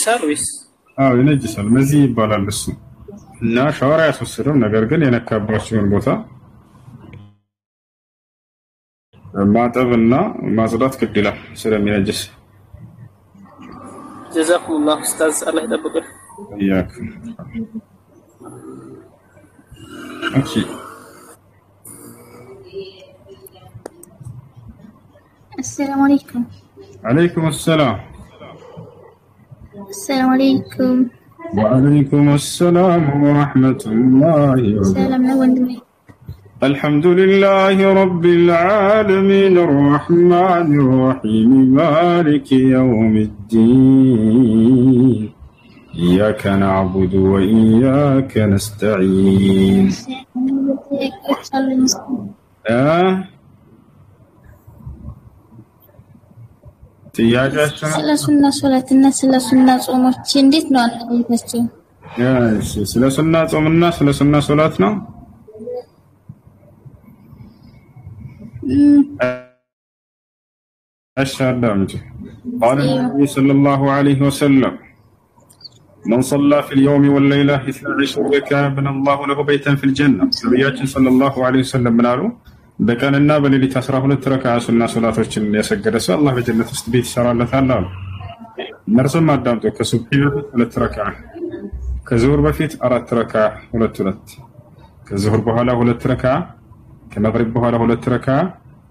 ይነጅሳል ወይስ? አዎ ይነጅሳል። መዚህ ይባላል እሱ እና ሻወር ያስወስደው ነገር ግን የነካባቸውን ቦታ ማጠብና ማጽዳት ግድ ይላል ስለሚነጅስ። ጀዛኩሙላህ ኡስታዝ አላህ ይጠብቅህ። ያክ እሺ السلام عليكم. عليكم السلام. السلام عليكم. وعليكم السلام ورحمة الله وبركاته. سلام لوندمي. الحمد لله رب العالمين الرحمن الرحيم مالك يوم الدين إياك نعبد وإياك نستعين. ስለ ሱና ሶላትና ስለ ሱና ጾሞች እንዴት ነው አላየታችሁ? ስለ ሱና ጾምና ስለ ሱና ሶላት ነው። أشهد قال النبي صلى الله عليه وسلم من صلى في اليوم والليلة 12 ركعة بنى الله له بيتا في الجنة. نبينا صلى الله عليه وسلم منالو በቀንና በሌሊት 12 ረካዓ ሱና ሶላቶችን ያሰገደ ሰው አላህ በጀነት ውስጥ ቤት ይሰራለታል አሉ። እነርሱም አዳምጡ። ከሱብሂ በፊት 2 ረካዓ፣ ከዙሁር በፊት 4 ረካዓ 2 ከዙሁር በኋላ 2 ረካዓ፣ ከመግሪብ በኋላ 2 ረካዓ፣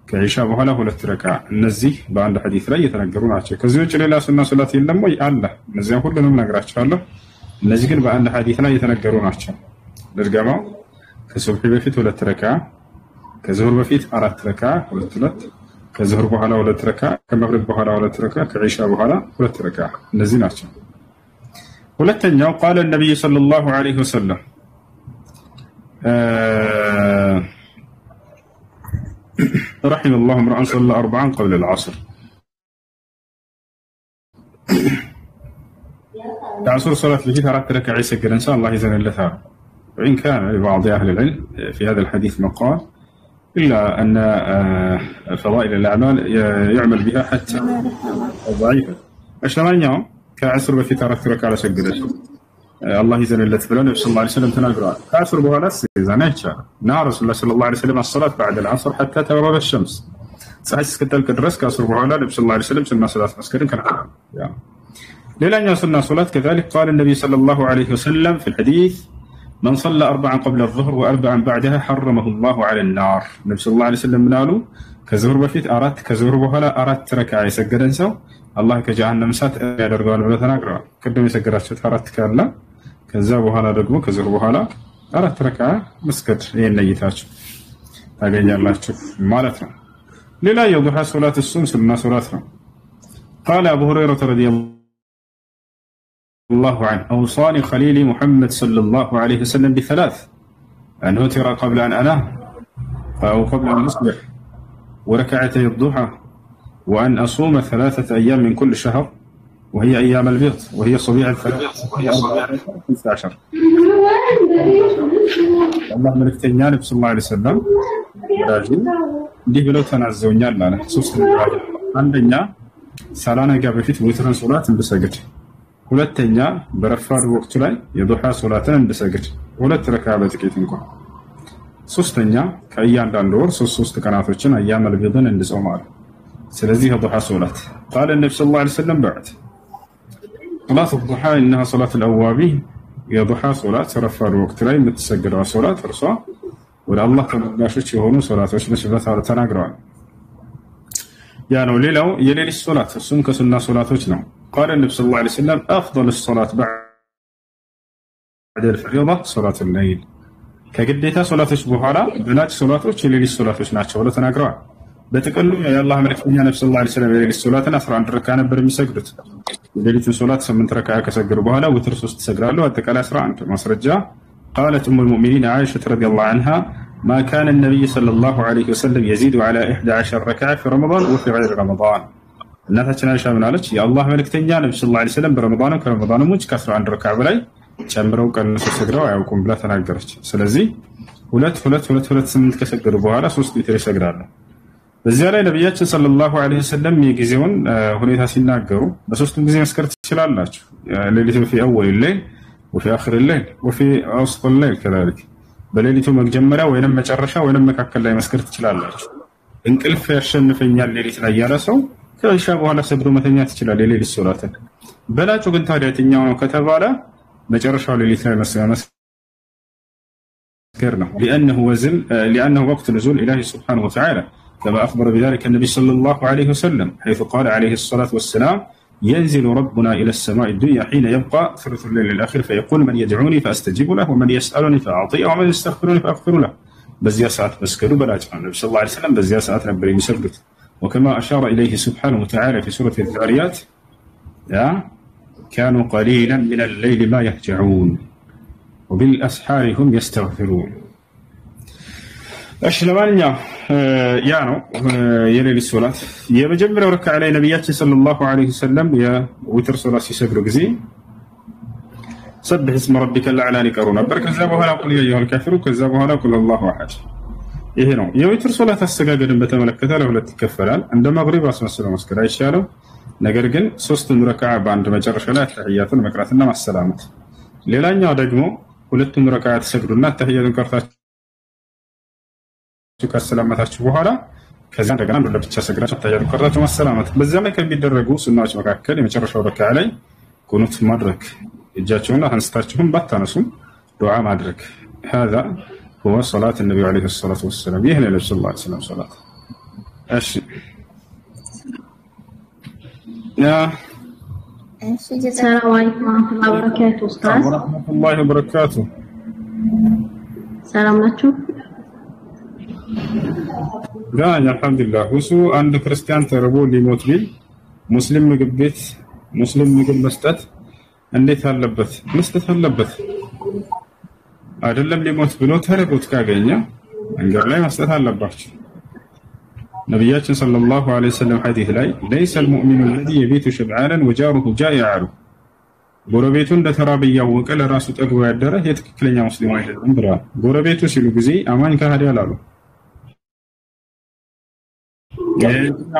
ከኢሻ በኋላ 2 ረካዓ። እነዚህ በአንድ ሐዲስ ላይ የተነገሩ ናቸው። ከዚህ ውጭ ሌላ ሱና ሶላት የለም ወይ? አለ። እነዚያን ሁሉንም ነግራችኋለሁ። እነዚህ ግን በአንድ ሐዲስ ላይ የተነገሩ ናቸው። ድርገማው ከሱብሂ በፊት 2 ረካዓ፣ ከዙሁር በፊት 4 ረካዓ 2 ከዙሁር በኋላ 2 ረካዓ፣ ከመግሪብ በኋላ 2 ረካዓ፣ ከኢሻ በኋላ 2 ረካዓ። እነዚህ ናቸው። ሁለተኛው قال النبي صلى الله عليه وسلم رحم الله امرأ صلى 4 قبل العصر. العصر صلاة بفيت 4 ركعة يسجل إن شاء الله يزن اللثار. وإن كان لبعض أهل العلم في هذا الحديث مقال إلا أن فضائل الأعمال يعمل بها حتى ضعيفة. أشترى يوم كعصر بفيت 4 ركعة على سجل الله يزن اللث بلون صلى الله عليه وسلم تناقرأ كعصر بها لس زانيتشا نهى رسول الله صلى الله عليه وسلم الصلاة بعد العصر حتى تغرب الشمس. سأحس كتلك الدرس كعصر بها لا صلى الله عليه وسلم سنة صلاة مسكرين كان يعني ليلة سنة صلاة. كذلك قال النبي صلى الله عليه وسلم في الحديث من صلى 4 قبل الظهر و4 بعدها حرمه الله على النار. النبي صلى الله عليه وسلم منالو كزهر بفيت 4 كزهر بኋላ 4 ረካዓ የሰገደን ሰው አላህ ከጀሃነም እሳት ያደርገዋል ብለው ተናግረዋል። ቅድም የሰገዳችሁት 4 ካለ ከዛ በኋላ ደግሞ ከዝሁር በኋላ 4 ረካዓ መስገድ ይሄን ለይታችሁ ታገኛላችሁ ማለት ነው። ሌላ የዱሃ ሶላት እሱም ሱና ሶላት ነው። قال أبو هريرة رضي الله عنه أوصاني خليلي محمد صلى الله عليه وسلم ب3: أن أوتر قبل أن أنام أو قبل أن أصبح، وركعتي الضحى، وأن أصوم 3 أيام من كل شهر وهي أيام البيض وهي صبيح الثلاث وهي 15. الله ملك تنيان صلى الله عليه وسلم راجل دي بلو تنازونيال ማለት ሶስት ነገር አንደኛ ሳላነጋ በፊት ወትረን ሶላት እንድሰግድ፣ ሁለተኛ በረፋድ ወቅቱ ላይ የዱሃ ሶላትን እንድሰግድ 2 ረካዓ በጥቂት እንኳን፣ ሶስተኛ ከእያንዳንዱ ወር 3 ቀናቶችን አያም አልቢድን እንድጾም አለ። ስለዚህ የዱሃ ሶላት قال النبي صلى الله عليه وسلم بعد صلاة الضحى إنها صلاة الأوابين. يا ضحى صلاة رفع وقت لا يمتسجل صلاة رسوا ولا الله تبارك يهونو صلاة وش نسبة على تناقران يعني ليلة يليل الصلاة السنة كسنة صلاة وجنا. قال النبي صلى الله عليه وسلم أفضل الصلاة بعد الفريضة صلاة الليل. كقديتها صلاة البحارة بنات صلاة وش يليل الصلاة وش ناتش ولا تناقران በተቀሉ የአላህ መልእክተኛ ነብዩ ሰለላሁ ዐለይሂ ወሰለም የሌሊት ሶላትን 11 ረካዓ ነበር የሚሰግዱት። የሌሊቱን ሶላት 8 ረካዓ ከሰገዱ በኋላ ውትር 3 ይሰግዳሉ። አጠቃላይ 11 ማስረጃ قالت ام المؤمنين عائشة رضي الله عنها ما كان النبي صلى الله عليه وسلم يزيد على 11 ركعة في رمضان وفي غير رمضان. እናታችን አይሻ ምን አለች? የአላህ መልእክተኛ ነብዩ ሰለላሁ ዐለይሂ ወሰለም በረመዳንም ከረመዳንም ውጭ ከ11 ረካዓ በላይ ጨምረው ቀንሰው ሰግደው አያውቁም ብላ ተናገረች። ስለዚህ 2 8 ከሰገዱ በኋላ 3 ዊትር ይሰግዳሉ። በዚያ ላይ ነብያችን ሰለላሁ ዐለይሂ ወሰለም የጊዜውን ሁኔታ ሲናገሩ በሶስቱም ጊዜ መስከር ትችላላችሁ። ሌሊቱ في اول الليل وفي اخر الليل وفي اوسط الليل كذلك በሌሊቱ መጀመሪያ ወይንም መጨረሻ ወይንም መካከል ላይ መስከር ትችላላችሁ። እንቅልፍ ያሸንፈኛል ሌሊት ላይ ያለ ሰው ከኢሻ በኋላ ሰግዶ መተኛት ይችላል የሌሊት ሶላትን። በላጩ ግን ታዲያ የትኛው ነው ከተባለ መጨረሻው ሌሊት ላይ መስከር ነው። لأنه وقت نزول الله سبحانه وتعالى كما أخبر بذلك النبي صلى الله عليه وسلم حيث قال عليه الصلاة والسلام ينزل ربنا إلى السماء الدنيا حين يبقى ثلث الليل الآخر فيقول من يدعوني فأستجيب له ومن يسألني فأعطيه ومن يستغفرني فأغفر له. بزيا ساعات مسكروا بلاج النبي صلى الله عليه وسلم بزيا ساعات نبري يسبت وكما أشار إليه سبحانه وتعالى في سورة الذاريات كانوا قليلا من الليل ما يهجعون وبالأسحار هم يستغفرون. أشلمانيا يا نو يلي الصلاة يبجمر وركع على نبياتي صلى الله عليه وسلم يا وتر صلاة يسجلوا جزي سبح اسم ربك الأعلى لكرونا برك كذابها لا قل يا أيها الكافرون كذابها لا قل الله أحد. إيه نو يوتر صلاة السجاجة بتملكتها له لا تكفلان عندما مغرب أسمع السلام مسكر عيشالو نجرجن صوت ركعة بعد ما جرى شلات تحيات المكراتنا مع السلامة ليلان يادجمو ولتم ركعات سجلنا تحيات كرتات ከሰላማታችሁ በኋላ ከዛ እንደገና ለብቻ ሰግዳችሁ ተያዩ ከራችሁ መሰላማት በዛ ላይ ከሚደረጉ ሱናዎች መካከል የመጨረሻው ረካዓ ላይ ቁኑት ማድረግ እጃችሁን አንስታችሁን ባታነሱም ዱዓ ማድረግ هذا هو صلاه النبي عليه الصلاه والسلام ይሄ ነው ሰለላሁ ዐለይሂ ወሰለም ሶላት። እሺ السلام عليكم ورحمة الله وبركاته أستاذ. ورحمة الله وبركاته. سلام عليكم. الحمد لله وسو عند ክርስቲያን ተርቦ ሊሞት ቢል ሙስሊም ምግብ ቤት ሙስሊም ምግብ መስጠት እንዴት አለበት? መስጠት አለበት አይደለም? ሊሞት ብሎ ተርቦት ካገኘ መንገድ ላይ መስጠት አለባችሁ። ነብያችን ሰለላሁ ዐለይሂ ወሰለም ሐዲስ ላይ ليس المؤمن الذي يبيت شبعانا وجاره جائع ጎረቤቱ እንደተራበ ያወቀ ለራሱ ጠግቦ ያደረ የትክክለኛ ሙስሊም አይደለም ብለዋል። ጎረቤቱ ሲሉ ጊዜ አማኝ ከሃዲ አላሉ።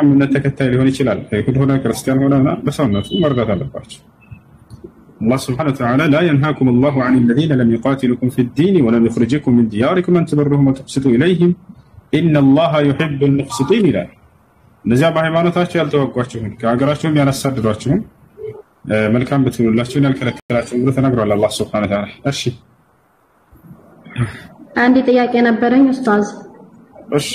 እምነት ተከታይ ሊሆን ይችላል። አይሁድ ሆነ ክርስቲያን ሆነና በሰውነቱ መርዳት አለባቸው። الله سبحانه وتعالى لا ينهاكم الله عن الذين لم يقاتلكم في الدين ولم يخرجكم من دياركم أن تبرهم وتقسطوا إليهم إن الله يحب المقسطين ይላል። እነዚያ በሃይማኖታቸው ያልተዋጓችሁን ከሀገራቸውም ያላሳደዷችሁን መልካም ብትሉላችሁን ያልከለከላችሁን ብሎ ተናግሯል አላህ Subhanahu Wa Ta'ala። እሺ አንድ ጥያቄ ነበረኝ ኡስታዝ። እሺ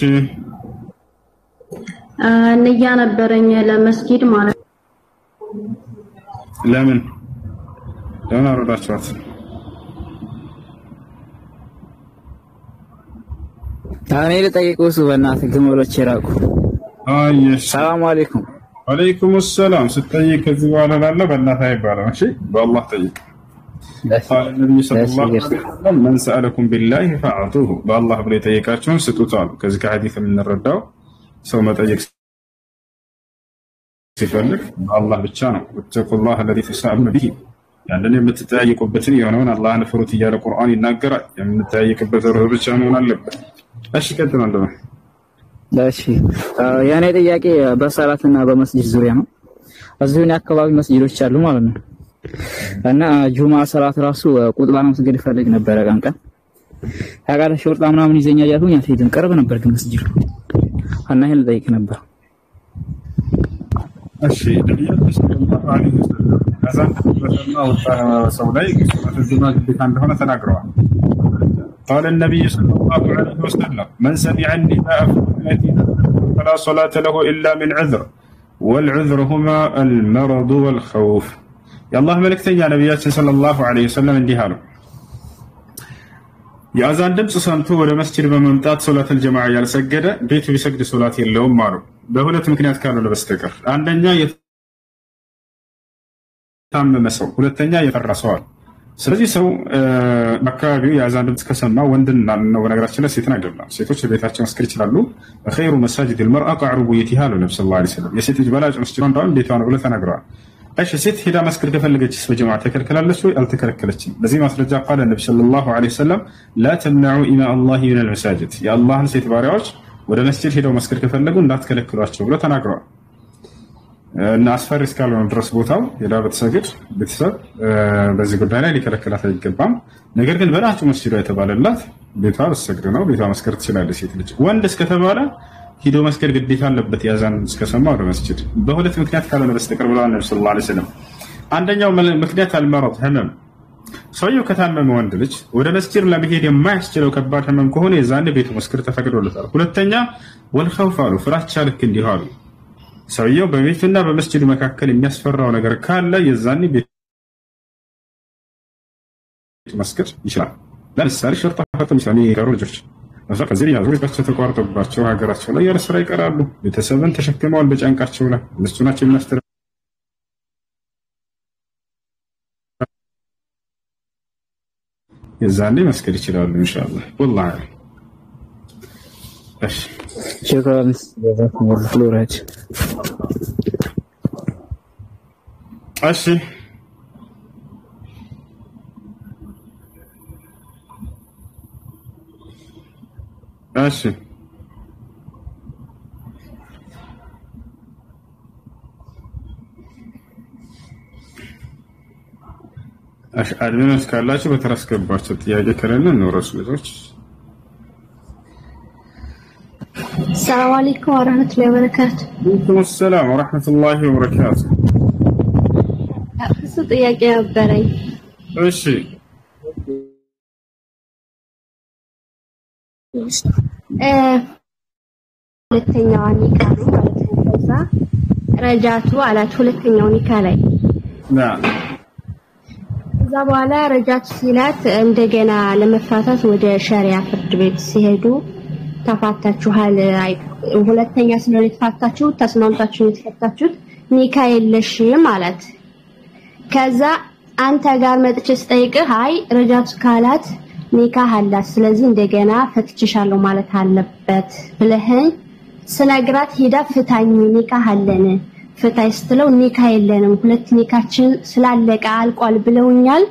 ንያ ነበረኝ ለመስጊድ ማለት ለምን አረዳችኋት? ታኔ ልጠይቀው በእናትህ ግመሎች ይራቁ። ሰላም አለይኩም። ወአለይኩም ሰላም። ስትጠይቅ ከዚህ በኋላ ላለው በእናትህ አይባልም። እሺ በአላህ ጠይቅ። قال النبي صلى الله عليه وسلم من سألكم بالله فأعطوه بالله ብሎ የጠየቃችሁን ስጡት አሉ። ከዚህ ከሐዲስ የምንረዳው ሰው መጠየቅ ሲፈልግ አላህ ብቻ ነው። ወተቁላህ الذي تساءلون به ያንን የምትጠያየቁበትን የሆነውን አላህን ፍሩት እያለ ቁርአን ይናገራል። የምትጠያየቁበት ርህ ብቻ መሆን አለበት። እሺ ቀጥላለሁ። እሺ ያኔ ጥያቄ በሰላትና በመስጂድ ዙሪያ ነው። እዚሁን አካባቢ መስጂዶች አሉ ማለት ነው። እና ጁማ ሰላት ራሱ ቁጥባ መስገድ ፈልግ ነበር ቀን ታጋለ ሹርጣ ምናምን ይዘኛ ያሉኝ አትሄድም ቅርብ ነበር ግን መስጂዱ እና ይሄን ልጠይቅ ነበር። እሺ ነብያችን ሰለላሁ ዐለይሂ ወሰለም አዛን ተበተና ወጣው ላይ ጁማ ግዴታ እንደሆነ ተናግረዋል። قال النبي صلى الله عليه وسلم من سمع النداء فلا صلاة له إلا من عذر والعذر هما المرض والخوف. يا الله ملكتني نبياتي صلى الله عليه وسلم انديها له የአዛን ድምጽ ሰምቶ ወደ መስጂድ በመምጣት ሶላተል ጀማዓ ያልሰገደ ቤቱ ቢሰግድ ሶላት የለውም አሉ። በሁለት ምክንያት ካልሆነ በስተቀር አንደኛ የታመመ ሰው፣ ሁለተኛ የፈራ ሰው አለ። ስለዚህ ሰው በአካባቢው የአዛን ድምጽ ከሰማ ወንድና ነው በነገራችን ላይ ሴትን አይደለም። ሴቶች ቤታቸው መስገድ ይችላሉ። خير مساجد المرأة قعر بيتها ነብዩ ሰለላሁ ዐለይሂ ወሰለም የሴት ልጅ በላጭ መስጂድ እንደሆነ ቤቷ ነው ብለው ተናግረዋል። እሺ ሴት ሄዳ መስገድ ከፈለገችስ በጀማዓ ተከልክላለች ወይ? አልተከለከለችም። በዚህ ማስረጃ ቃል ነብዩ ሰለላሁ ዐለይሂ ወሰለም لا تمنعوا إماء الله من المساجد የአላህን ሴት ባሪያዎች ወደ መስጂድ ሄደው መስገድ ከፈለጉ እንዳትከለክሏቸው ብለው ተናግረዋል። እና አስፈሪ እስካልሆነ ድረስ ቦታው ሄዳ በተሰግድ ቤተሰብ በዚህ ጉዳይ ላይ ሊከለክላት አይገባም። ነገር ግን በላችሁ መስጂዱ የተባለላት ቤቷ በሰግድ ነው፣ ቤቷ መስገድ ትችላለች ሴት ልጅ። ወንድ እስከተባለ ሂዶ መስገድ ግዴታ አለበት ያዛን እስከሰማ ወደ መስጂድ። በሁለት ምክንያት ካልሆነ በስተቀር ብለዋል ነብዩ ሰለላሁ ዐለይሂ ወሰለም። አንደኛው ምክንያት አልመረጥ ህመም፣ ሰውየው ከታመመ ወንድ ልጅ ወደ መስጂድ ለመሄድ የማያስችለው ከባድ ህመም ከሆነ የዛን ቤቱ መስገድ ተፈቅዶለታል። ሁለተኛ ወልኸውፍ አሉ፣ ፍራቻ ልክ እንዲሁ አሉ። ሰውየው በቤቱና በመስጂዱ መካከል የሚያስፈራው ነገር ካለ የዛን ቤቱ መስገድ ይችላል። ለምሳሌ ሸርጣ ፈተም ይችላል ልጆች አዛ ከዚህ ያዙ ቤታቸው ተቋርጦባቸው ሀገራቸው ላይ ያለ ስራ ይቀራሉ። ቤተሰብን ተሸክመዋል በጫንቃቸው ላይ እነሱ ናቸው የሚያስተዳድሩ። የዛኔ መስገድ ይችላሉ ኢንሻአላህ። ወላሂ እሺ شكرا جزاكم الله خير. እሺ እሺ አድሚኖች ካላችሁ በተራስገባችሁ ጥያቄ ከሌለ ነው ረሱሎች። السلام عليكم ورحمة الله وبركاته. وعليكم السلام ورحمة الله وبركاته. أخذ ጥያቄ ነበረኝ። እሺ ሁለተኛው ኒካ ነው ማለት ነው። ከዛ ረጃቱ አላት ሁለተኛው ኒካ ላይ ከዛ በኋላ ረጃቱ ሲላት እንደገና ለመፋታት ወደ ሸሪዓ ፍርድ ቤት ሲሄዱ ተፋታችኋል፣ ሁለተኛ ስለሆነ ተፋታችሁ ተስማምታችሁ የተፈታችሁት ኒካ የለሽም ማለት። ከዛ አንተ ጋር መጥቼ ስጠይቅህ አይ ረጃቱ ካላት ኒካ አላት ስለዚህ እንደገና ፈትችሻለሁ ማለት አለበት ብለህኝ ስነግራት ሄዳ ፍታኝ ኒካ አለን ፍታይ ስትለው ኒካ የለንም ሁለት ኒካችን ስላለቀ አልቋል ብለውኛል።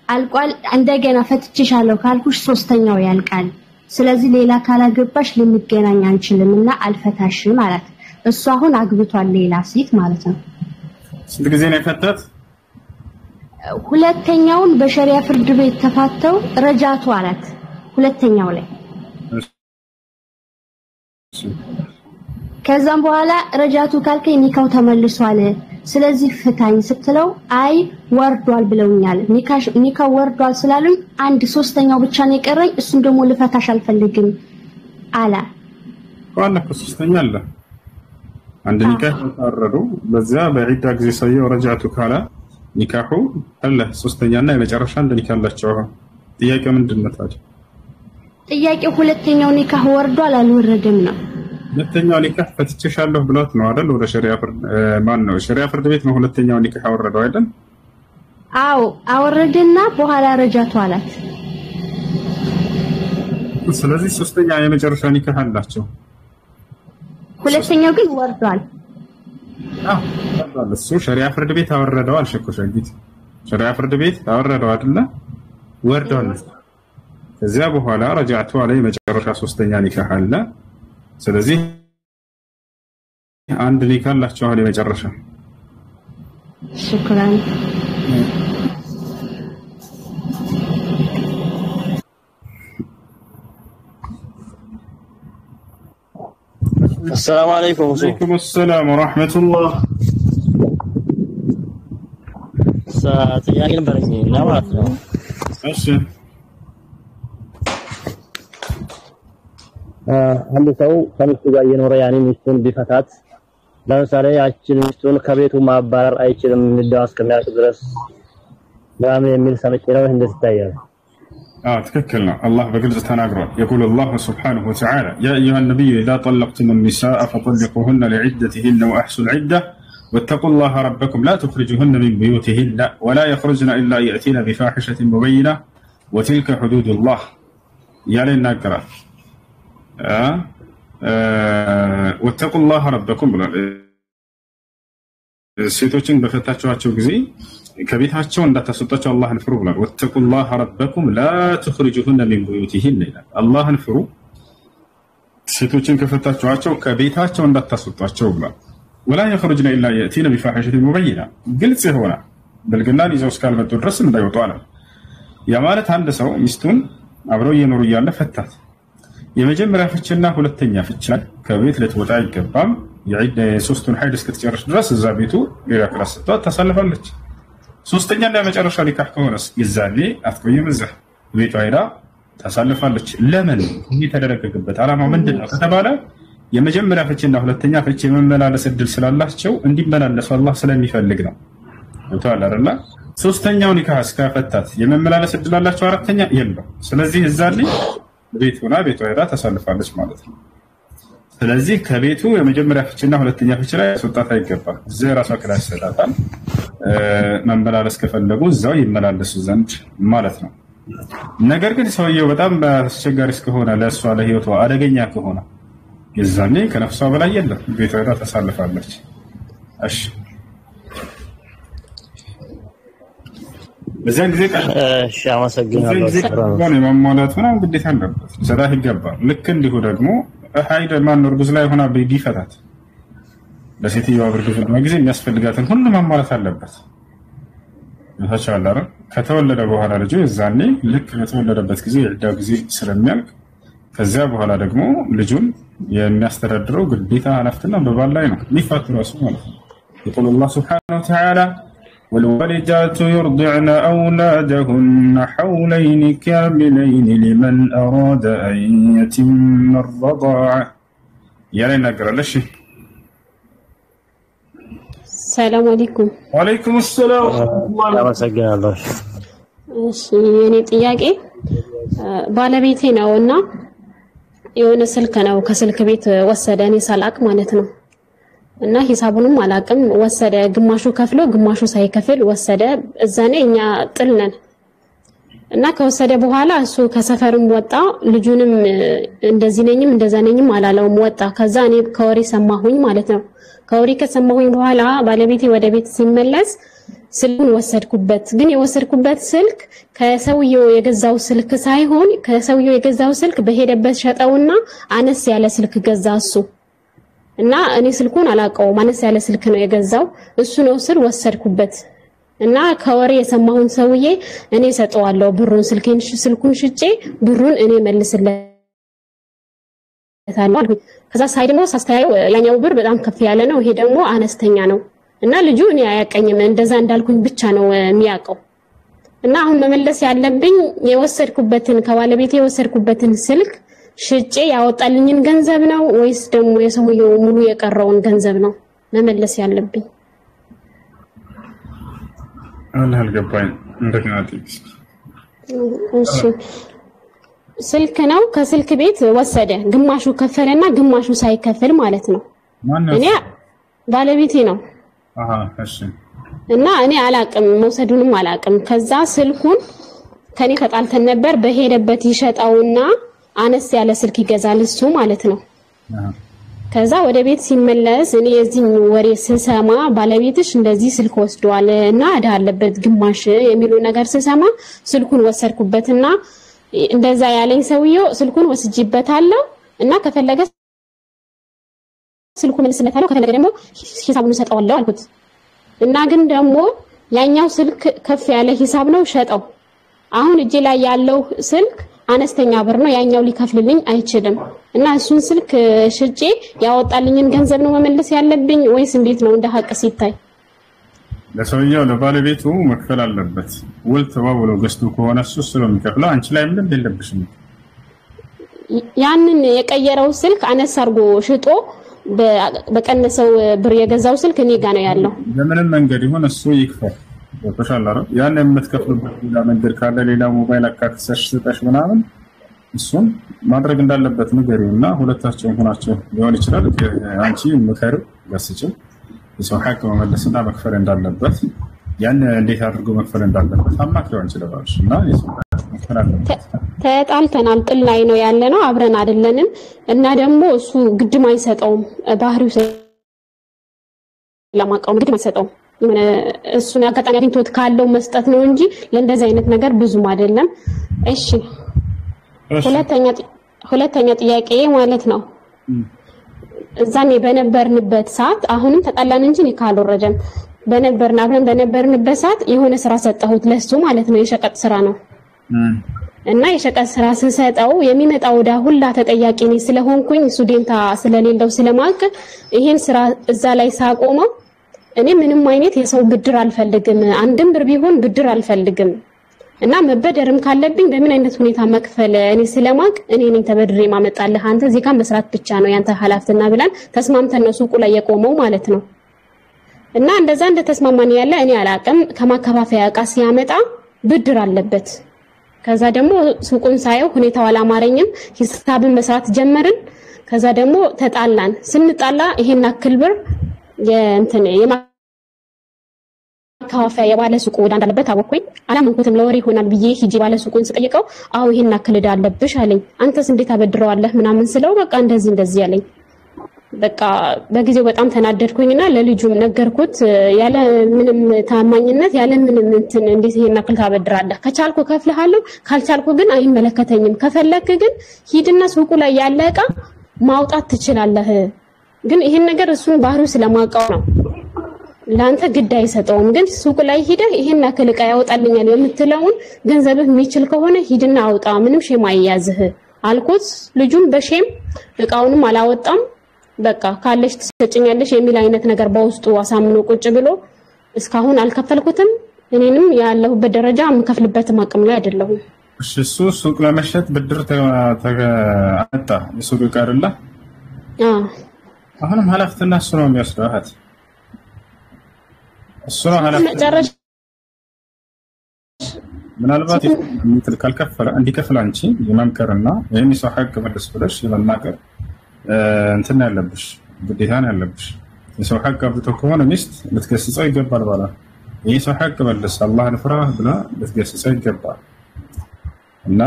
አልቋል እንደገና ፈትችሻለሁ ካልኩሽ ሶስተኛው ያልቃል ስለዚህ ሌላ ካላገባሽ ልንገናኝ አንችልምና አልፈታሽም ማለት። እሱ አሁን አግብቷል ሌላ ሴት ማለት ነው። ስንት ጊዜ ነው የፈታት? ሁለተኛውን በሸሪዓ ፍርድ ቤት ተፋተው ረጃቱ አላት ሁለተኛው ላይ። ከዛም በኋላ ረጃቱ ካልከኝ ኒካው ተመልሷል ስለዚህ ፍታኝ ስትለው አይ ወርዷል ብለውኛል። ኒካው ወርዷል ስላሉኝ አንድ ሶስተኛው ብቻ ነው የቀረኝ እሱን ደግሞ ልፈታሽ አልፈልግም አላ። ዋና ሶስተኛ አለ አንድ ኒካህ ተፈረዱ በዛ በዒዳ ጊዜ ሰየው ረጃቱ ካላ ኒካሁ አለ ሶስተኛና የመጨረሻ አንድ ኒካህ አላቸው። ጥያቄ ምንድነው ታዲያ? ጥያቄው ሁለተኛው ኒካህ ወርዷል አልወረደም ነው። ሁለተኛው ኒካህ ፈትችሻለሁ ብሏት ነው አይደል? ወደ ሸሪዓ ፍርድ ማን ነው ሸሪዓ ፍርድ ቤት ነው ሁለተኛው ኒካህ አወረደው አይደል? አዎ አወረደና በኋላ ረጃቱ አላት። ስለዚህ ሶስተኛ የመጨረሻ ኒካህ አላቸው። ሁለተኛው ግን ወርዷል። ወርዷል። እሱ ሸሪዓ ፍርድ ቤት አወረደው አልሸኮሸጊት ሸሪዓ ፍርድ ቤት አወረደው አይደል? ወርዷል። ከዚያ በኋላ ረጃቱ አለይ መጨረሻ ሶስተኛ ኒካህ አለ። ስለዚህ አንድ ኒካህ አላቸው አሁን የመጨረሻ። ሽክራን السلام عليكم. وعليكم السلام ورحمة الله. ጥያቄ ነበረኝ ነው ማለት ነው። እሺ አንድ ሰው ከሚስቱ ጋር እየኖረ ያኔ ሚስቱን ቢፈታት ለምሳሌ ያችን ሚስቱን ከቤቱ ማባረር አይችልም እንደው እስከሚያልቅ ድረስ ለምን የሚል ሰምቼ ነው እንደዚህ ይታያል። تككلنا الله بقلز تناقرون يقول الله سبحانه وتعالى يا أيها النبي إذا طلقتم النساء فطلقوهن لعدتهن وأحصوا العدة واتقوا الله ربكم لا تخرجوهن من بيوتهن ولا يخرجن إلا يأتين بفاحشة مبينة وتلك حدود الله يا للناقرة واتقوا الله ربكم ሴቶችን በፈታችኋቸው ጊዜ ከቤታቸው እንዳታስወጣቸው አላህን ፍሩ ብሏል። ወተቁላህ ረበኩም ላ ትኽሪጁሁነ ሚን ቡዩቲሂን ይላል። አላህን ፍሩ ሴቶችን ከፈታችኋቸው ከቤታቸው እንዳታስወጧቸው ብሏል። ወላ يخرجن الا ياتين بفاحشه مبينه ግልጽ የሆነ ብልግናን ይዘው እስካልመጡ ድረስ እንዳይወጡ አለ። ያ ማለት አንድ ሰው ሚስቱን አብረው እየኖሩ እያለ ፈታት፣ የመጀመሪያ ፍችና ሁለተኛ ፍች ላይ ከቤት ልትወጣ አይገባም። የሶስቱን ሐይድ እስክትጨርስ ድረስ እዛ ቤቱ ሌላ ክላስ ስትወጣ ታሳልፋለች። ሶስተኛ እና መጨረሻ ሊካህ ከሆነስ ይዛኔ አትቆይም፣ እዛ ቤቷ ሄዳ ታሳልፋለች። ለምን የተደረገበት ዓላማ ምንድነው ከተባለ የመጀመሪያ ፍችና ሁለተኛ ፍች የመመላለስ እድል ስላላቸው እንዲመላለሱ አላህ ስለሚፈልግ ነው። ወጣላ አይደል? ሶስተኛው ኒካህ እስከፈታት የመመላለስ እድል አላቸው፣ አራተኛ የለም። ስለዚህ እዛኔ ቤት ሆና ቤቷ ሄዳ ታሳልፋለች ማለት ነው። ስለዚህ ከቤቱ የመጀመሪያ ፍችና ሁለተኛ ፍች ላይ ያስወጣት አይገባም። እዚህ ራሷ ክላስ ሰጣታል። መመላለስ ከፈለጉ እዛው ይመላለሱ ዘንድ ማለት ነው። ነገር ግን ሰውየው በጣም አስቸጋሪ እስከሆነ ለእሷ ለህይወቷ አደገኛ ከሆነ የዛኔ ከነፍሷ በላይ የለም፣ ቤቷ ሄዳ ታሳልፋለች። እሺ በዛን ጊዜ እሺ አመሰግናለሁ። የማሟላት ምናምን ግዴታ አለበት፣ ሰዳህ ይገባል። ልክ እንዲሁ ደግሞ ሐይድ ማን እርጉዝ ላይ ሆና ቢፈታት ለሴትዮዋ በርግዝና ጊዜ የሚያስፈልጋትን ሁሉ ማሟላት አለበት። ተቻላረ ከተወለደ በኋላ ልጁ እዛኔ ልክ በተወለደበት ጊዜ የዕዳው ጊዜ ስለሚያልቅ ከዚያ በኋላ ደግሞ ልጁን የሚያስተዳድረው ግዴታ ኃላፊነትና በባል ላይ ነው፣ ሊፋቱ ራሱ ማለት ነው። يقول الله سبحانه وتعالى والوالدات يرضعن أولادهن حولين كاملين لمن أراد أن يتم الرضاعة. يعني نقرأ لشي. السلام عليكم. وعليكم السلام. አመሰግናለሁ። እሺ የኔ ጥያቄ ባለቤቴ ነውና የሆነ ስልክ ነው ከስልክ ቤት ወሰደ፣ እኔ ሳላቅ ማለት ነው። እና ሂሳቡንም አላቅም ወሰደ፣ ግማሹ ከፍሎ ግማሹ ሳይከፍል ወሰደ። እዛኔ እኛ ጥልነን እና ከወሰደ በኋላ እሱ ከሰፈርም ወጣ፣ ልጁንም እንደዚህ ነኝም እንደዛ ነኝም አላለውም ወጣ። ከዛ እኔ ከወሬ ሰማሁኝ ማለት ነው። ከወሬ ከሰማሁኝ በኋላ ባለቤቴ ወደ ቤት ሲመለስ ስልኩን ወሰድኩበት። ግን የወሰድኩበት ስልክ ከሰውየው የገዛው ስልክ ሳይሆን ከሰውየው የገዛው ስልክ በሄደበት ሸጠውና አነስ ያለ ስልክ ገዛ እሱ። እና እኔ ስልኩን አላቀውም፣ አነስ ያለ ስልክ ነው የገዛው እሱ ነው ስል ወሰድኩበት። እና ከወሬ የሰማሁን ሰውዬ እኔ ሰጠዋለሁ ብሩን፣ ስልኩን ሽጬ ብሩን እኔ መልስለታለሁ አልኩኝ። ከዛ ሳይደሞ ሳስተያየው ያኛው ብር በጣም ከፍ ያለ ነው፣ ይሄ ደግሞ አነስተኛ ነው። እና ልጁ እኔ አያቀኝም፣ እንደዛ እንዳልኩኝ ብቻ ነው የሚያቀው። እና አሁን መመለስ ያለብኝ የወሰድኩበትን ከባለቤቴ የወሰድኩበትን ስልክ ሽጬ ያወጣልኝን ገንዘብ ነው ወይስ ደግሞ የሰውየው ሙሉ የቀረውን ገንዘብ ነው መመለስ ያለብኝ? አላህ አልገባኝ። እንደገና ጥቅስ እሺ ስልክ ነው ከስልክ ቤት ወሰደ፣ ግማሹ ከፈለና ግማሹ ሳይከፍል ማለት ነው። እኔ ባለቤቴ ነው። እሺ እና እኔ አላቅም መውሰዱንም አላቅም። ከዛ ስልኩን ከኔ ተጣልተን ነበር፣ በሄደበት ይሸጣውና አነስ ያለ ስልክ ይገዛል እሱ ማለት ነው። ከዛ ወደ ቤት ሲመለስ እኔ የዚህ ወሬ ስሰማ ባለቤትሽ እንደዚህ ስልክ ወስዷል እና እዳ አለበት ግማሽ የሚሉ ነገር ስሰማ ስልኩን ወሰድኩበትና እንደዛ ያለኝ ሰውየው ስልኩን ወስጂበታለሁ እና ከፈለገ ስልኩን መልስለታለሁ ከፈለገ ደግሞ ሂሳቡን ሰጠዋለሁ አልኩት። እና ግን ደግሞ ያኛው ስልክ ከፍ ያለ ሂሳብ ነው ሸጠው። አሁን እጄ ላይ ያለው ስልክ አነስተኛ ብር ነው፣ ያኛው ሊከፍልልኝ አይችልም። እና እሱን ስልክ ሽጬ ያወጣልኝን ገንዘብ ነው መመለስ ያለብኝ ወይስ እንዴት ነው እንደ ሀቅ ሲታይ? ለሰውየው ለባለቤቱ መክፈል አለበት። ውል ተባብሎ ገዝቶ ከሆነ እሱ ስለሚከፍለው አንቺ ላይ ምንም የለብሽም። ያንን የቀየረው ስልክ አነስ አርጎ ሽጦ በቀነሰው ብር የገዛው ስልክ እኔ ጋር ነው ያለው። በምንም መንገድ ይሁን እሱ ይክፈል። ወተሻላረ ያን የምትከፍሉበት ሌላ መንገድ ካለ ሌላ ሞባይል አካክሰሽ ስጠሽ ምናምን እሱን ማድረግ እንዳለበት ንገሪውና ሁለታቸው ሆናቸው ሊሆን ይችላል። አንቺ ምከር ገስጭው የሰው ሐቅ መመለስና መክፈል እንዳለበት ያን እንዴት አድርጎ መክፈል እንዳለበት አማክረው እንችላለን። እና የሰው ሐቅ መክፈል አለበት። ተጣልተናል፣ ጥል ላይ ነው ያለነው፣ አብረን አይደለንም። እና ደግሞ እሱ ግድም አይሰጠውም፣ ባህሪው ለማቀው ግድም አይሰጠውም። የሆነ እሱን አጋጣሚ አግኝቶት ካለው መስጠት ነው እንጂ ለእንደዚህ አይነት ነገር ብዙም አይደለም። እሺ ሁለተኛ ጥያቄ ማለት ነው እዛኔ በነበርንበት ሰዓት አሁንም ተጣላን እንጂ ኒካ አልወረደም። አብረን በነበርንበት ሰዓት የሆነ ስራ ሰጠሁት ለሱ ማለት ነው። የሸቀጥ ስራ ነው እና የሸቀጥ ስራ ስሰጠው የሚመጣው ወዳ ሁላ ተጠያቂ ነኝ ስለሆንኩኝ እሱ ዴንታ ስለሌለው ስለማቅ ይሄን ስራ እዛ ላይ ሳቆመው እኔ ምንም አይነት የሰው ብድር አልፈልግም፣ አንድም ብር ቢሆን ብድር አልፈልግም እና መበደርም ካለብኝ በምን አይነት ሁኔታ መክፈል እኔ ስለማቅ እኔ ነኝ ተበድሬ ማመጣለህ አንተ እዚህ ጋር መስራት ብቻ ነው ያንተ ሐላፍትና ብለን ተስማምተን ነው ሱቁ ላይ የቆመው ማለት ነው። እና እንደዛ እንደተስማማን ያለ እኔ አላቅም ከማከፋፈያ ዕቃ ሲያመጣ ብድር አለበት። ከዛ ደግሞ ሱቁን ሳየው ሁኔታው አላማረኝም፣ ሂሳብን መስራት ጀመርን። ከዛ ደግሞ ተጣላን። ስንጣላ ይሄን አክል ብር የማከፋፈያ የባለ ሱቁ ወዳ እንዳለበት አወኩኝ። አላመንኩትም። ለወሬ ይሆናል ብዬ ሂጂ ባለ ሱቁን ስጠይቀው አው ይሄን አክል ዕዳ አለብሽ አለኝ። አንተስ እንዴት አበድረዋለህ ምናምን ስለው በቃ እንደዚህ ያለኝ። በቃ በጊዜው በጣም ተናደድኩኝና ለልጁም ነገርኩት። ያለ ምንም ታማኝነት ያለ ምንም እንትን እንዴት ይሄን አክል ታበድራለህ? ከቻልኩ ከፍልሃለሁ፣ ካልቻልኩ ግን አይመለከተኝም። ከፈለክ ግን ሂድና ሱቁ ላይ ያለ ዕቃ ማውጣት ትችላለህ። ግን ይሄን ነገር እሱን ባህሪው ስለማውቀው ነው ላንተ ግድ አይሰጠውም። ግን ሱቁ ላይ ሂደህ ይሄን አክል ዕቃ ያወጣልኛል የምትለውን ገንዘብህ የሚችል ከሆነ ሂድና አውጣ፣ ምንም ሼም አይያዝህ አልኩት። ልጁም በሼም ዕቃውንም አላወጣም። በቃ ካለሽ ትሰጭኛለሽ የሚል አይነት ነገር በውስጡ አሳምኖ ቁጭ ብሎ እስካሁን አልከፈልኩትም። እኔንም ያለሁበት ደረጃ የምከፍልበት አቅም ላይ አይደለሁም። እሺ እሱ ሱቅ ለመሸጥ ብድር አመጣ የሱቅ ዕቃ አይደለ? አሁንም ኃላፊነቱን እሱ ነው የሚወስደው። እሱ ነው ኃላፊነቱን ምናልባት እንትን ካልከፈለ እንዲከፍል አንቺ የመምከርና ይሄን ሰው ሐቅ መልስ ብለሽ የመናገር እንትን ያለብሽ ግዴታ ነው ያለብሽ። የሰው ሐቅ አብቶ ከሆነ ሚስት ልትገስጸው ይገባል። ባላ ይሄ ሰው ሐቅ መልስ አላህን ፍራ ብላ ልትገስጸው ይገባል። እና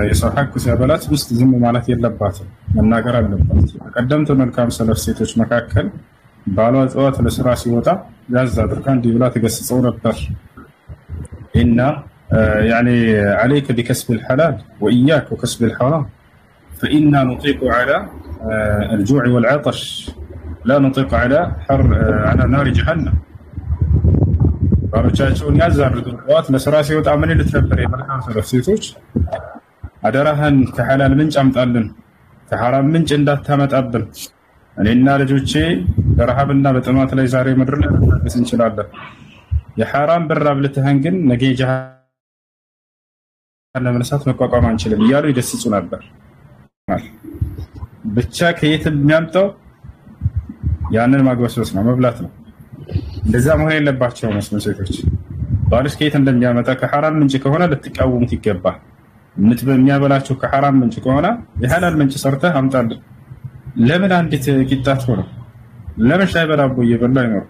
የሰው ሐቅ ሲያበላት ሚስት ዝም ማለት የለባትም፣ መናገር አለባት። ቀደምት መልካም ሰለፍ ሴቶች መካከል ባሏ ጠዋት ለስራ ሲወጣ ያዝ አድርጋ እንዲህ ብላ ትገስጸው ነበር። إن يعني عليك بكسب الحلال وإياك وكسب الحرام فإنا نطيق على الجوع والعطش لا نطيق على على نار جهنم. ባሮቻቸውን ያዛርዱ ጠዋት ለስራ ሲወጣ ምን ልትነበር የመልካም ሰለፍ ሴቶች አደራህን ከሐላል ምንጭ አምጣልን፣ ከሐራም ምንጭ እንዳታመጣብን። እኔና ልጆቼ በረሃብና በጥማት ላይ ዛሬ ምድር ላይ እንችላለን። የሐራም ብር አብልተህን ግን ነገ ጀሃነም ለመሳት መቋቋም አንችልም እያሉ ይደስጹ ነበር። ብቻ ከየት የሚያምጣው ያንን ማግበስበስ ነው፣ መብላት ነው። እንደዛ መሆን የለባቸውም ሙስሊም ሴቶች። ባልሽ ከየት እንደሚያመጣ ከሐራም ምንጭ ከሆነ ልትቃወሙት ይገባል። የሚያበላቸው ከሐራም ምንጭ ከሆነ የሐላል ምንጭ ሰርተህ አምጣልን። ለምን አንዲት ቂጣት ሆነ ለምን ሻይ በዳቦ እየበላ ይኖር?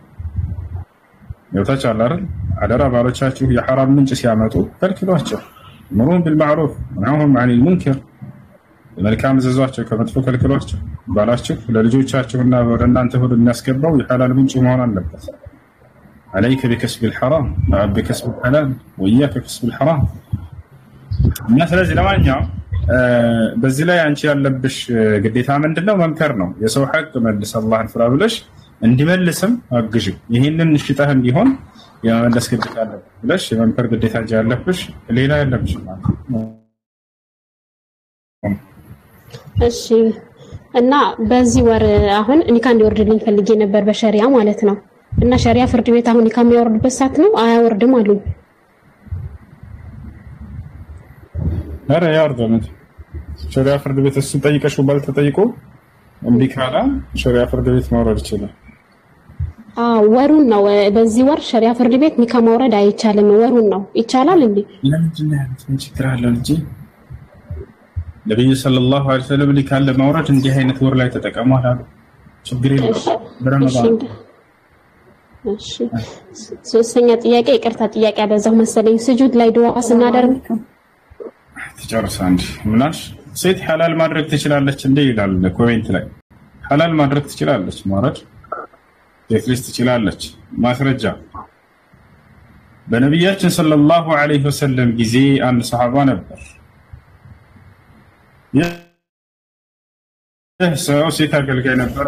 ይወታቻል አይደል? አደራ ባሎቻችሁ የሐራም ምንጭ ሲያመጡ ከልክሏቸው። ምሩን بالمعروف ወነሁም عن المنكر መልካም ዘዟቸው፣ ከመጥፎ ከልክሏቸው። ባላችሁ ለልጆቻችሁና ወደናንተ ሁሉ የሚያስገባው የሐላል ምንጭ መሆን አለበት። عليك بكسب الحرام بكسب الحلال وإياك بكسب الحرام. እና ስለዚህ ለማንኛውም በዚህ ላይ አንቺ ያለብሽ ግዴታ ምንድነው? መምከር ነው። የሰው ሐቅ መልስ አላህን ፍራ ብለሽ እንዲመልስም አግዥ። ይሄንን ሽጣህም ቢሆን የመመለስ ግዴታ አለብሽ ብለሽ የመምከር ግዴታ እንጂ ያለብሽ ሌላ ያለብሽ ማለት ነው። እሺ። እና በዚህ ወር አሁን ኒካ እንዲወርድልኝ ፈልጌ ነበር በሸሪዓ ማለት ነው። እና ሸሪዓ ፍርድ ቤት አሁን ኒካ የሚያወርድበት ሰዓት ነው አያወርድም አሉ። ኧረ ያወርዳል። ሸሪዓ ፍርድ ቤት እሱ ጠይቀሽው ባልተጠይቆ እምቢ ካለ ሸሪዓ ፍርድ ቤት ማውረድ ይችላል። ወሩን ነው በዚህ ወር ሸሪዓ ፍርድ ቤት ኒካ ማውረድ አይቻልም። ወሩን ነው ይቻላል እንዴ? ለምንድን ነው ያሉት? ችግር አለው እንጂ ነብዩ ሰለላሁ ዐለይሂ ወሰለም ኒካ ለማውረድ እንዲህ አይነት ወር ላይ ተጠቀሙ አሉ። ችግር የለም በረመዳን። እሺ። ሶስተኛ ጥያቄ ይቅርታ ጥያቄ አበዛው መሰለኝ። ስጁድ ላይ ዱዓ ስናደርግ ትጨርሳ እንዴ? ምናሽ ሴት ሐላል ማድረግ ትችላለች እንዴ ይላል ኮሜንት ላይ። ሐላል ማድረግ ትችላለች ማውረድ የክርስት ትችላለች። ማስረጃ በነብያችን ሰለላሁ ዐለይሂ ወሰለም ጊዜ አንድ ሰሃባ ነበር ሰው ሴት አገልጋይ ነበረ።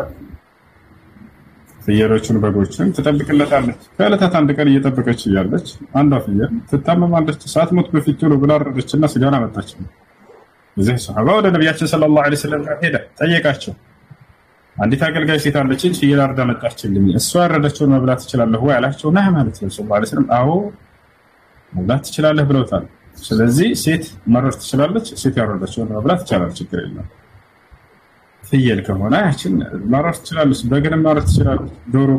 ፍየሎችን በጎችን ትጠብቅለታለች። ከዕለታት አንድ ቀን እየጠበቀች እያለች አንዷ ፍየል ትታመማለች። ሳትሞት በፊት ቶሎ ብላ አረደችና ስጋን አመጣች። እዚህ ሰሃባ ወደ ነቢያችን ሰለላሁ ዐለይሂ ወሰለም ሄደ፣ ጠየቃቸው። አንዲት አገልጋይ ሴት አለችኝ፣ ፍየል አርዳ መጣችልኝ፣ እሷ ያረደችውን መብላት ትችላለህ ወይ አላቸው። ና ማለት ነው ሰለላሁ ዐለይሂ ወሰለም አዎ መብላት ትችላለህ ብለውታል። ስለዚህ ሴት ማረድ ትችላለች፣ ሴት ያረደችውን መብላት ይቻላል፣ ችግር የለም። ፍየል ከሆነ ያችን ማረድ ትችላለች፣ በግንም ማረድ ትችላለች። ዶሮ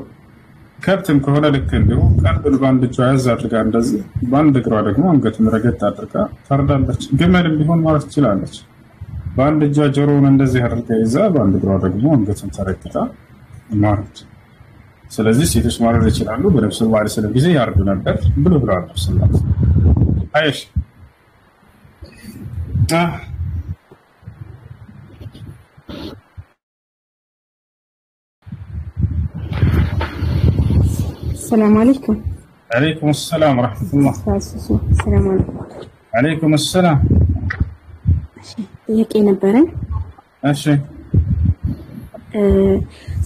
ከብትም ከሆነ ልክ እንዲሁ ቀንዱን በአንድ እጇ ያዝ አድርጋ እንደዚህ በአንድ እግሯ ደግሞ አንገቱን ረገጥ አድርጋ ታርዳለች። ግመልም ቢሆን ማረድ ትችላለች። በአንድ እጇ ጆሮውን እንደዚህ አድርጋ ይዛ በአንድ እግሯ ደግሞ አንገቱን ተረግጣ ማረድ። ስለዚህ ሴቶች ማረድ ይችላሉ። በነብዩ ሰለላሁ ዐለይሂ ወሰለም ጊዜ ያርዱ ነበር ብሎ ብለዋል። ሰለላሁ አይሽ السلام عليكم. عليكم السلام ورحمة الله. السلام عليكم. عليكم السلام. ጥያቄ ነበረኝ። እሺ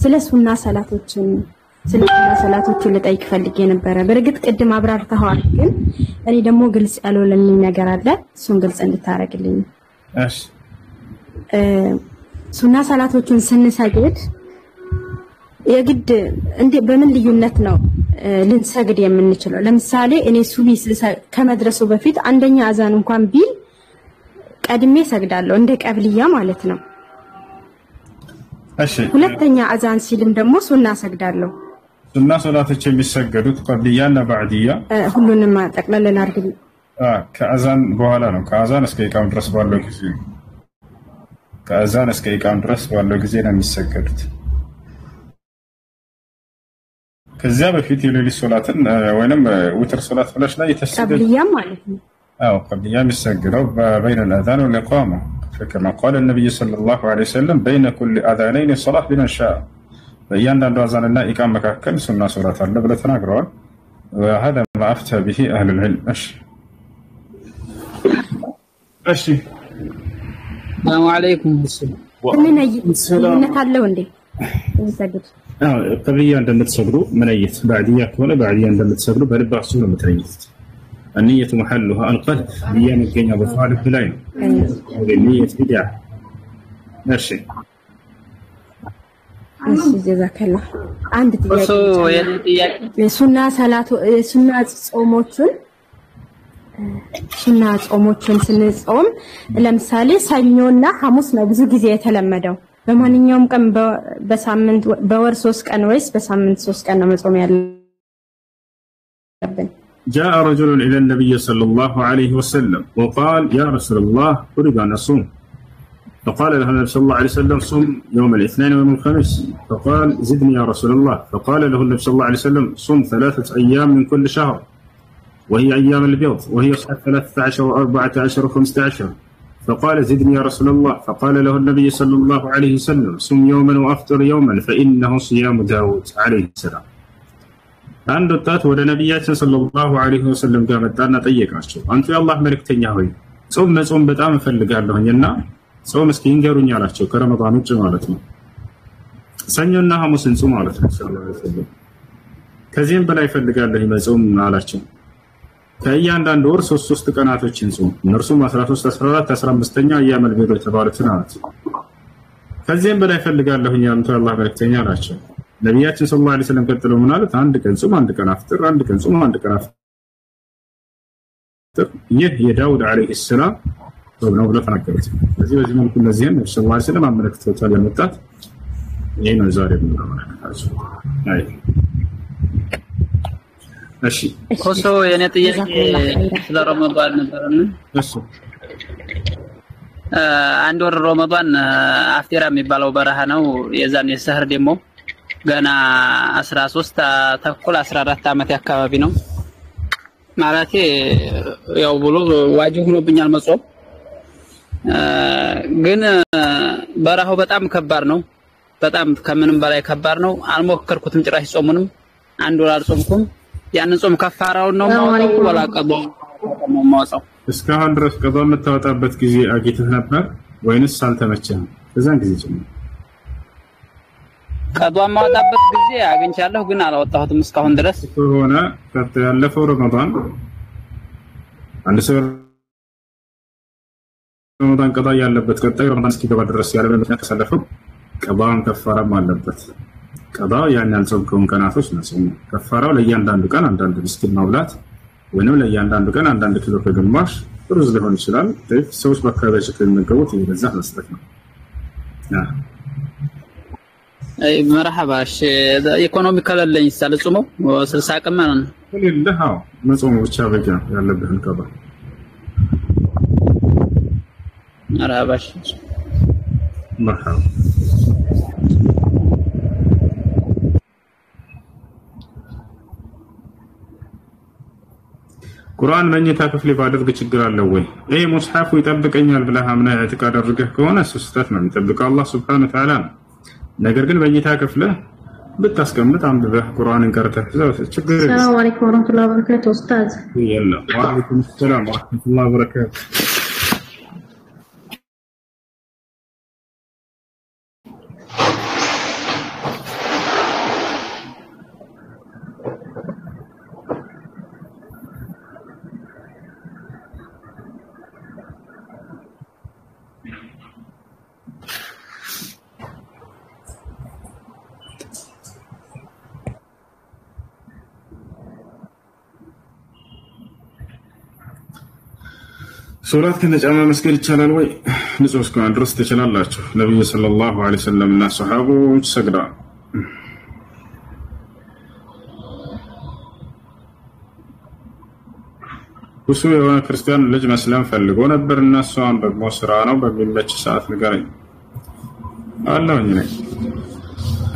ስለ ሱና ሰላቶችን ልጠይቅ ፈልጌ ነበረ። በርግጥ ቅድም አብራርተዋል፣ ግን እኔ ደግሞ ግልጽ ያልሆነልኝ ነገር አለ። እሱን ግልጽ እንድታረግልኝ። እሺ ሱና ሰላቶችን ስንሰግድ የግድ በምን ልዩነት ነው ልንሰግድ የምንችለው? ለምሳሌ እኔ ሱቢ ከመድረሱ በፊት አንደኛ አዛን እንኳን ቢል ቀድሜ ሰግዳለሁ፣ እንደ ቀብልያ ማለት ነው። እሺ ሁለተኛ አዛን ሲልም ደግሞ ሱና ሰግዳለሁ። ሱና ሶላቶች የሚሰገዱት ቀብልያና ባዕድያ ሁሉንም ጠቅለል አድርግ። ከአዛን በኋላ ነው። ከአዛን እስከ ኢቃም ድረስ ባለው ጊዜ ከአዛን እስከ ኢቃም ድረስ ባለው ጊዜ ነው የሚሰገዱት። ከዚያ በፊት የሌሊት ሶላትን ወይንም ውትር ሶላት ፍላሽ ላይ የተሰገደ ቀብልያ ማለት ነው። قبلية የሚሰግደው بين الأذان والإقامة كما قال النبي صلى الله عليه وسلم بين كل أذانين صلاة بمن شاء በእያንዳንዱ አዛንና ኢቃም መካከል ሱና ሶላት አለ ብለው ተናግረዋል። وهذا ما أفتى به أهل العلم. እሺ السلام عليكم. ልዩነት አለው እንዴ? እንሰግድ ቀብልያ እንደምትሰግዱ መነየት፣ ባዕድያ ከሆነ ባዕድያ እንደምትሰግዱ በልባችሁ ነው የምትነይት። النية محلها القلب، هي مكينة بفعل بلاين النية بدعة. ماشي جزاك الله. عندي ጥያቄ ሱና ጾሞችን ስንጾም ለምሳሌ ሰኞና ሐሙስ ነው ብዙ ጊዜ የተለመደው። በማንኛውም ቀን በሳምንት በወር 3 ቀን ወይስ በሳምንት 3 ቀን ነው መጾም ያለብን? جاء رجل إلى النبي صلى الله عليه وسلم وقال يا رسول الله أريد أن أصوم، فقال له النبي صلى الله عليه وسلم صم يوم الاثنين ويوم الخميس، فقال زدني يا رسول الله، فقال له النبي صلى الله عليه وسلم صم 3 أيام من كل شهر وهي أيام البيض وهي 13 و14 و15، فقال زدني يا رسول الله، فقال له النبي صلى الله عليه وسلم صم يوما وأفطر يوما فإنه صيام داود عليه السلام. አንድ ወጣት ወደ ነብያችን ሰለላሁ ዐለይሂ ወሰለም ጋር መጣና ጠየቃቸው። አንተ የአላህ መልእክተኛ ሆይ ጾም መጾም በጣም እፈልጋለሁና ጾም እስኪ ንገሩኝ አላቸው። ከረመዳን ውጭ ማለት ነው። ሰኞና ሐሙስን ጾም ማለት ነው ሰለላሁ ዐለይሂ ወሰለም። ከዚህም በላይ እፈልጋለሁ መጾም አላቸው። ከእያንዳንዱ ወር 3 ቀናቶችን ጾም፣ እነርሱም 13፣ 14፣ 15ኛ አያመል ቢሮ የተባሉትን ናቸው። ከዚህም በላይ እፈልጋለሁ አንተ የአላህ መልእክተኛ አላቸው። ነብያችን ሰለላሁ ዐለይሂ ወሰለም ቀጥለው ምን አሉት? አንድ ቀን ጾም፣ አንድ ቀን አፍጥር፣ አንድ ቀን ጾም፣ አንድ ቀን አፍጥር። ይህ የዳውድ ዐለይሂ ሰላም ነው ብለው ተናገሩት። በዚህ መልኩ እነዚህን ነብዩ ሰለላሁ ዐለይሂ ወሰለም አመለክተውታል ለመጣት። ይሄ ነው ዛሬ የምንመለከታቸው። አይ እሺ ኮሶ የኔ ጥያቄ ስለ ረመዳን ነበርና እሺ አንድ ወር ረመዳን አፍጢራ የሚባለው በረሃ ነው። የዛን የሰህር ደግሞ ገና 13 ተኩል 14 ዓመት አካባቢ ነው ማለቴ ያው ብሎ ዋጅብ ሆኖብኛል መጾም። ግን በረሃው በጣም ከባድ ነው፣ በጣም ከምንም በላይ ከባድ ነው። አልሞከርኩትም ጭራሽ ጾሙንም አንድ ወር አልጾምኩም። ያንን ጾም ከፋራውን ነው ማለት ወላ ቀዶ ነው ማውጣው። እስካሁን ድረስ ቀዶ የምታወጣበት ጊዜ አግኝተህ ነበር ወይንስ አልተመቸህም? በዛን ጊዜ ጀምሮ ቀዷ ማውጣበት ጊዜ አግኝቻለሁ ግን አላወጣሁትም እስካሁን ድረስ ሆነ ያለፈው ረመዳን አንድ ሰው ረመዳን ቀዳ ያለበት ቀጣይ ረመዳን እስኪገባ ድረስ ያለ ምክንያት ተሰለፈው ቀባን ከፋራም አለበት ቀዳ ያን ያልጾምከውን ቀናቶች ነው ከፋራው ለእያንዳንዱ ቀን አንዳንድ ምስኪን ማብላት ወይንም ለእያንዳንዱ ቀን አንዳንድ ኪሎ ከግማሽ ሩዝ ሊሆን ይችላል ሰዎች በአካባቢያቸው ከሚመገቡት ይበዛ መስጠት ነው اي مرحبا ኢኮኖሚካል ለኝ ሳልጾመው 60 ቀን ማለት ነው ለሃው መጾም ብቻ በቃ ያለብህን ቀባ مرحبا مرحبا ቁርአን መኝታ ክፍል ባደርግ ችግር አለው ወይ ይሄ ሙስሐፉ ይጠብቀኛል ብለህ አምና ያዕትቃድ አድርገህ ከሆነ ሱስተት ነው የሚጠብቀው አላህ Subhanahu Wa Ta'ala ነገር ግን መኝታ ክፍል ብታስቀምጥ አንብበህ ቁርአንን ቀርተህ ችግር የለም ሰላም አለይኩም ወራህመቱላሂ ወበረካቱ ኡስታዝ ይላ ወአለይኩም ሰላም ወራህመቱላሂ ወበረካቱ ሶላት ከነጫማ መስገድ ይቻላል ወይ ንጹህ እስከሆነ ድረስ ትችላላችሁ ነብዩ ሰለላሁ ዐለይሂ ወሰለም እና ሰሃቦች ሰግደዋል እሱ የሆነ ክርስቲያን ልጅ መስለም ፈልጎ ነበርና እሷን ደግሞ ስራ ነው በሚመች ሰዓት ንገረኝ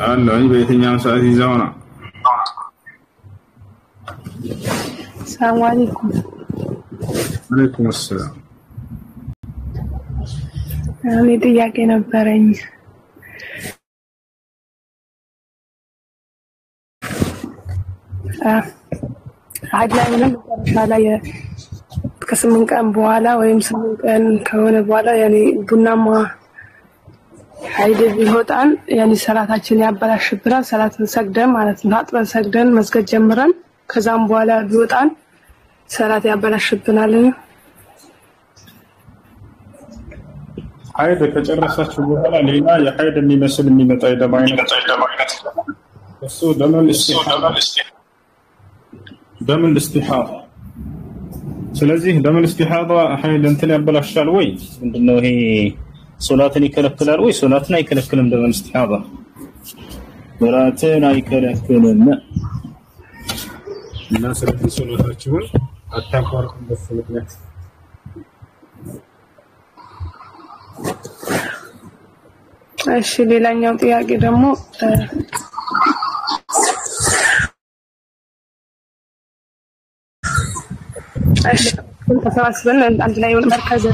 አለኝ በየትኛው ሰዓት ይዛው ነው ሰላም አለይኩም አለይኩም ሰላም እኔ ጥያቄ ነበረኝ አድላይ ምንም ተሻለ ከ8 ቀን በኋላ ወይም 8 ቀን ከሆነ በኋላ ያኔ ቡናማ ሀይድ ቢሆጣን ያኔ ሰላታችን ያበላሽብናል ሰላትን ሰግደን ማለት ነው አጥረን ሰግደን መስገድ ጀምረን ከዛም በኋላ ቢወጣን ሰላት ያበላሽብናል ሀይድ ከጨረሳችሁ በኋላ ሌላ የሀይድ የሚመስል የሚመጣ የደም አይነት እሱ ደም الاستحاضة ስለዚህ ደም الاستحاضة ሀይድ እንትን ያበላሻል ወይ ምንድነው ይሄ ሶላትን ይከለክላል ወይ ሶላትን አይከለክልም ደም الاستحاضة ሶላትን አይከለክልም እና ስለዚህ ሶላታችሁን አታቋርጡ በስምክነት እሺ ሌላኛው ጥያቄ ደግሞ እሺ ተሰባስበን አንድ ላይ መርከዝ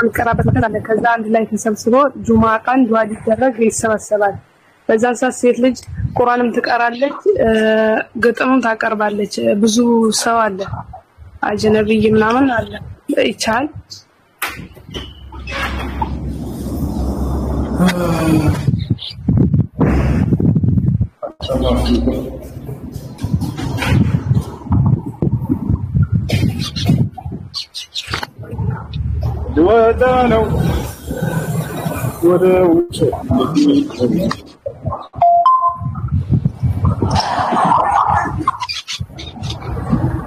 አንቀራበት አለ ከዛ አንድ ላይ ተሰብስቦ ጁማ ቀን ዱዓ ሊደረግ ይሰበሰባል በዛን ሰዓት ሴት ልጅ ቁርአንም ትቀራለች ግጥምም ታቀርባለች ብዙ ሰው አለ አጀነብይ ምናምን አለ ይቻል ودانو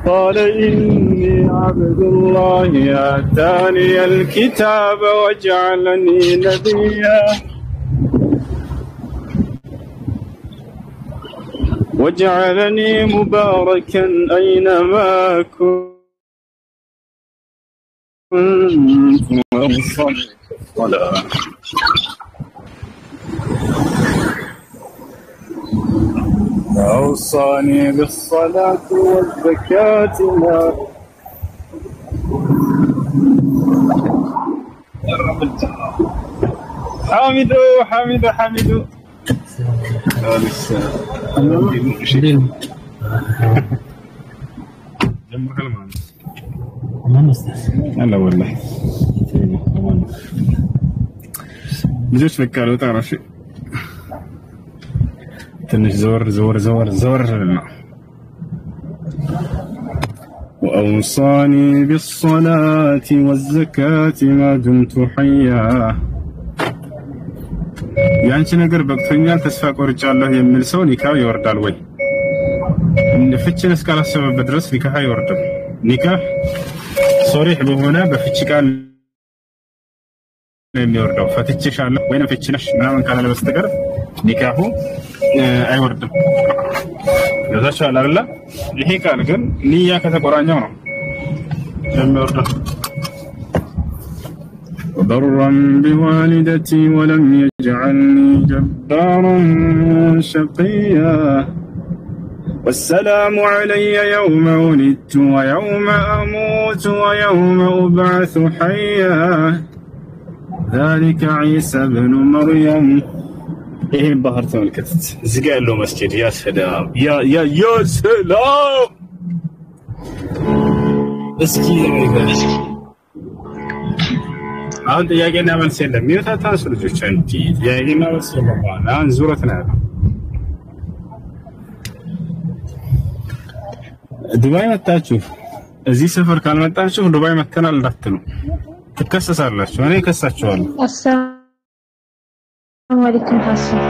قال إني عبد الله آتاني الكتاب وجعلني نبيا وجعلني مباركا أينما كنت أوصاني بالصلاة والزكاة ما حامد هلا والله ልጆች በቃ ለውጣ ራሽ تنش زور وأوصاني بالصلاة والزكاة ما دمت حيا ያንቺ ነገር በቅቶኛል ተስፋ ቆርጫለሁ የሚል ሰው ኒካህ ይወርዳል ወይ? ፍቺን እስካላሰበበት ድረስ ኒካህ አይወርድም። ኒካህ ሶሪህ በሆነ በፍቺ ቃል የሚወርደው ፈትቼሻለሁ ወይንም ፍቺ ነሽ ምናምን ካለ በስተቀር ኒካሁ አይወርድም። ያዛቻል አይደል? ይሄ ቃል ግን ንያ ከተቆራኘው ነው የሚወርደው። وبرا بوالدتي ولم يجعلني جبارا شقيا والسلام علي يوم ولدت ويوم أموت ويوم أبعث حيا ذلك عيسى بن مريم. إيه بهر تملكت زقال له مسجد. يا سلام يا سلام اسكي አሁን ጥያቄና መልስ የለም። ይወታታስ ልጆች አንቺ ጥያቄና መልስ የለም። አሁን ዙረት ነው። ዱባይ መጣችሁ እዚህ ሰፈር ካልመጣችሁ ዱባይ መተናል እንዳትሉ ትከሰሳላችሁ። እኔ ከሳችኋለሁ። አሰላሙ አለይኩም ሐሰን።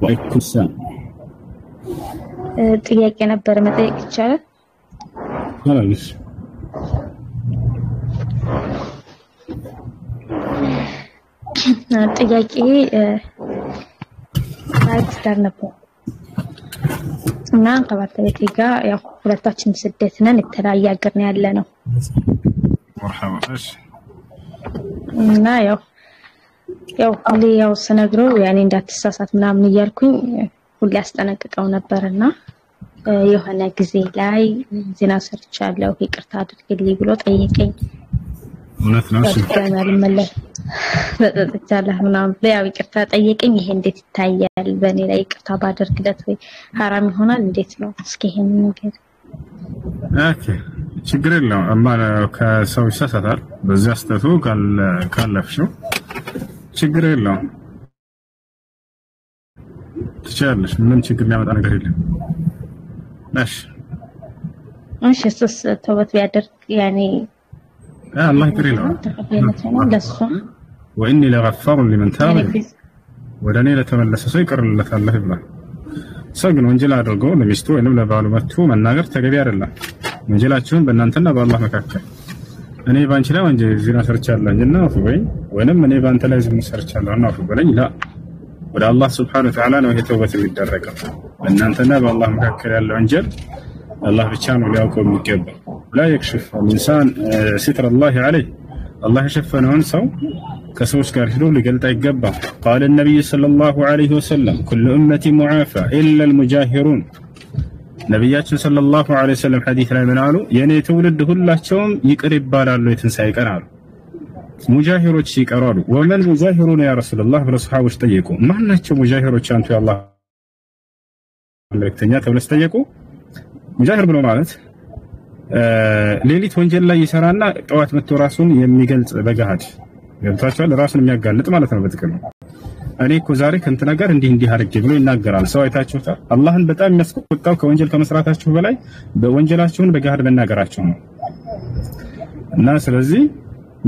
ወአለይኩም ሰላም። ጥያቄ ነበር መጠየቅ ይቻላል? خلاص ጥያቄ ታዲያ ነበር እና ከባለቤቴ ጋር ያው ሁለታችን ስደት ነን፣ የተለያየ ሀገር ነው ያለነው። مرحبا ايش እና ያው ሁሌ ያው ስነግረው ያኔ እንዳትሳሳት ምናምን እያልኩኝ ሁሌ አስጠነቅቀው ነበርና የሆነ ጊዜ ላይ ዜና ሰርቻለሁ ይቅርታ አድርግልኝ ብሎ ጠየቀኝ። እውነት ነው እሺ ገናል መለስ በተጣጣለ ምናምን ያው ይቅርታ ጠየቀኝ። ይሄ እንዴት ይታያል? በእኔ ላይ ይቅርታ ባደርግለት ወይ ሐራም ይሆናል? እንዴት ነው? እስኪ ይሄን ነገር ኦኬ ችግር የለውም። አማ ከሰው ይሳሳታል። በዚያ አስተቱ ካለፍሽው ችግር የለውም። ትችያለሽ። ምንም ችግር የሚያመጣ ነገር የለም። እሺ እሱስ ተውበት ቢያደርግ ያኔ الله يكرم له وإني لغفار لمن تاب ودني لتملس سيكر لك الله يبلا سجن وانجل አድርጎ ለሚስቱ ወይንም ለባሉ መጥቶ መናገር ተገቢ አይደለም። ወንጀላችሁን በእናንተና በአላህ መካከል እኔ ባንቺ ላይ ወንጀል ዚና ሰርቻለሁና አፉ በይኝ ወይንም እኔ ባንተ ላይ ዝም ሰርቻለሁና አፉ በለኝ ላ ወደ አላህ Subhanahu Wa Ta'ala ነው ይሄ ተውበት የሚደረገው። በእናንተና በአላህ መካከል ያለው ወንጀል الله ብቻ ነው ሊያውቀው የሚገባው። لا يكشف الإنسان ستر الله عليه الله يشفنون سو كسوس كارهدو لقلت يقبع. قال النبي صلى الله عليه وسلم كل أمتي معافى إلا المجاهرون. نبيات صلى الله عليه وسلم حديث لا منالو يعني تولد الله شوم يقرب بالالو يتنسى قرار مجاهروች ሲቀራሉ ومن مجاهرون يا رسول الله بالصحابه ጠየቁ ማናቸው مجاهሮች አንተ يا الله መልእክተኛ ተብለው ጠየቁ። ሙጃሂር ብሎ ማለት ሌሊት ወንጀል ላይ ይሰራና ጠዋት መጥቶ ራሱን የሚገልጽ በጋድ ገብታችኋል? ራሱን የሚያጋልጥ ማለት ነው በትክክል። እኔ እኮ ዛሬ ከእንትና ጋር እንዲህ አድርጌ ብሎ ይናገራል። ሰው አይታችሁታል? አላህን በጣም የሚያስቆጣው ከወንጀል ከመስራታችሁ በላይ በወንጀላችሁን በጋድ መናገራችሁ ነው። እና ስለዚህ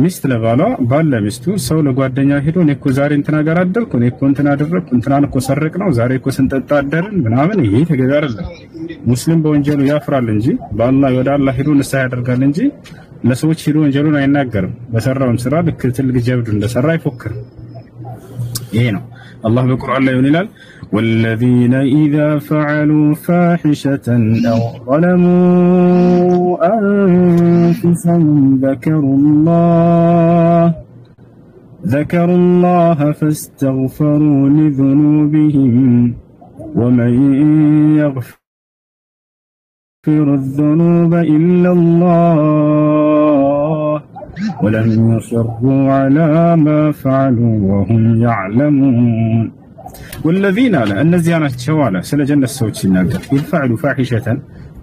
ሚስት ለባሏ ባል ለሚስቱ ሰው ለጓደኛ ሄዶ እኔ እኮ ዛሬ እንትና ጋር አደርኩ እኔ እኮ እንትና አደረኩ እንትናን እኮ ሰረቅ ነው ዛሬ እኮ ስንጠጣ አደርን ምናምን ይሄ ተገቢ አይደለም። ሙስሊም በወንጀሉ ያፍራል እንጂ በአላህ ወደ አላህ ሄዶ ንስሐ ያደርጋል እንጂ ለሰዎች ሄዶ ወንጀሉን አይናገርም። በሰራውም ስራ ልክ ትልቅ ጀብዱ እንደሰራ አይፎክር። ይሄ ነው الله بالقرآن لا يقول والذين إذا فعلوا فاحشة أو ظلموا أنفسهم ذكروا الله فاستغفروا لذنوبهم ومن يغفر الذنوب إلا الله ولم يصروا على ما فعلوا وهم يعلمون. والذين على الذين شوالا سلا جنة السوت الناقر يفعلوا فاحشة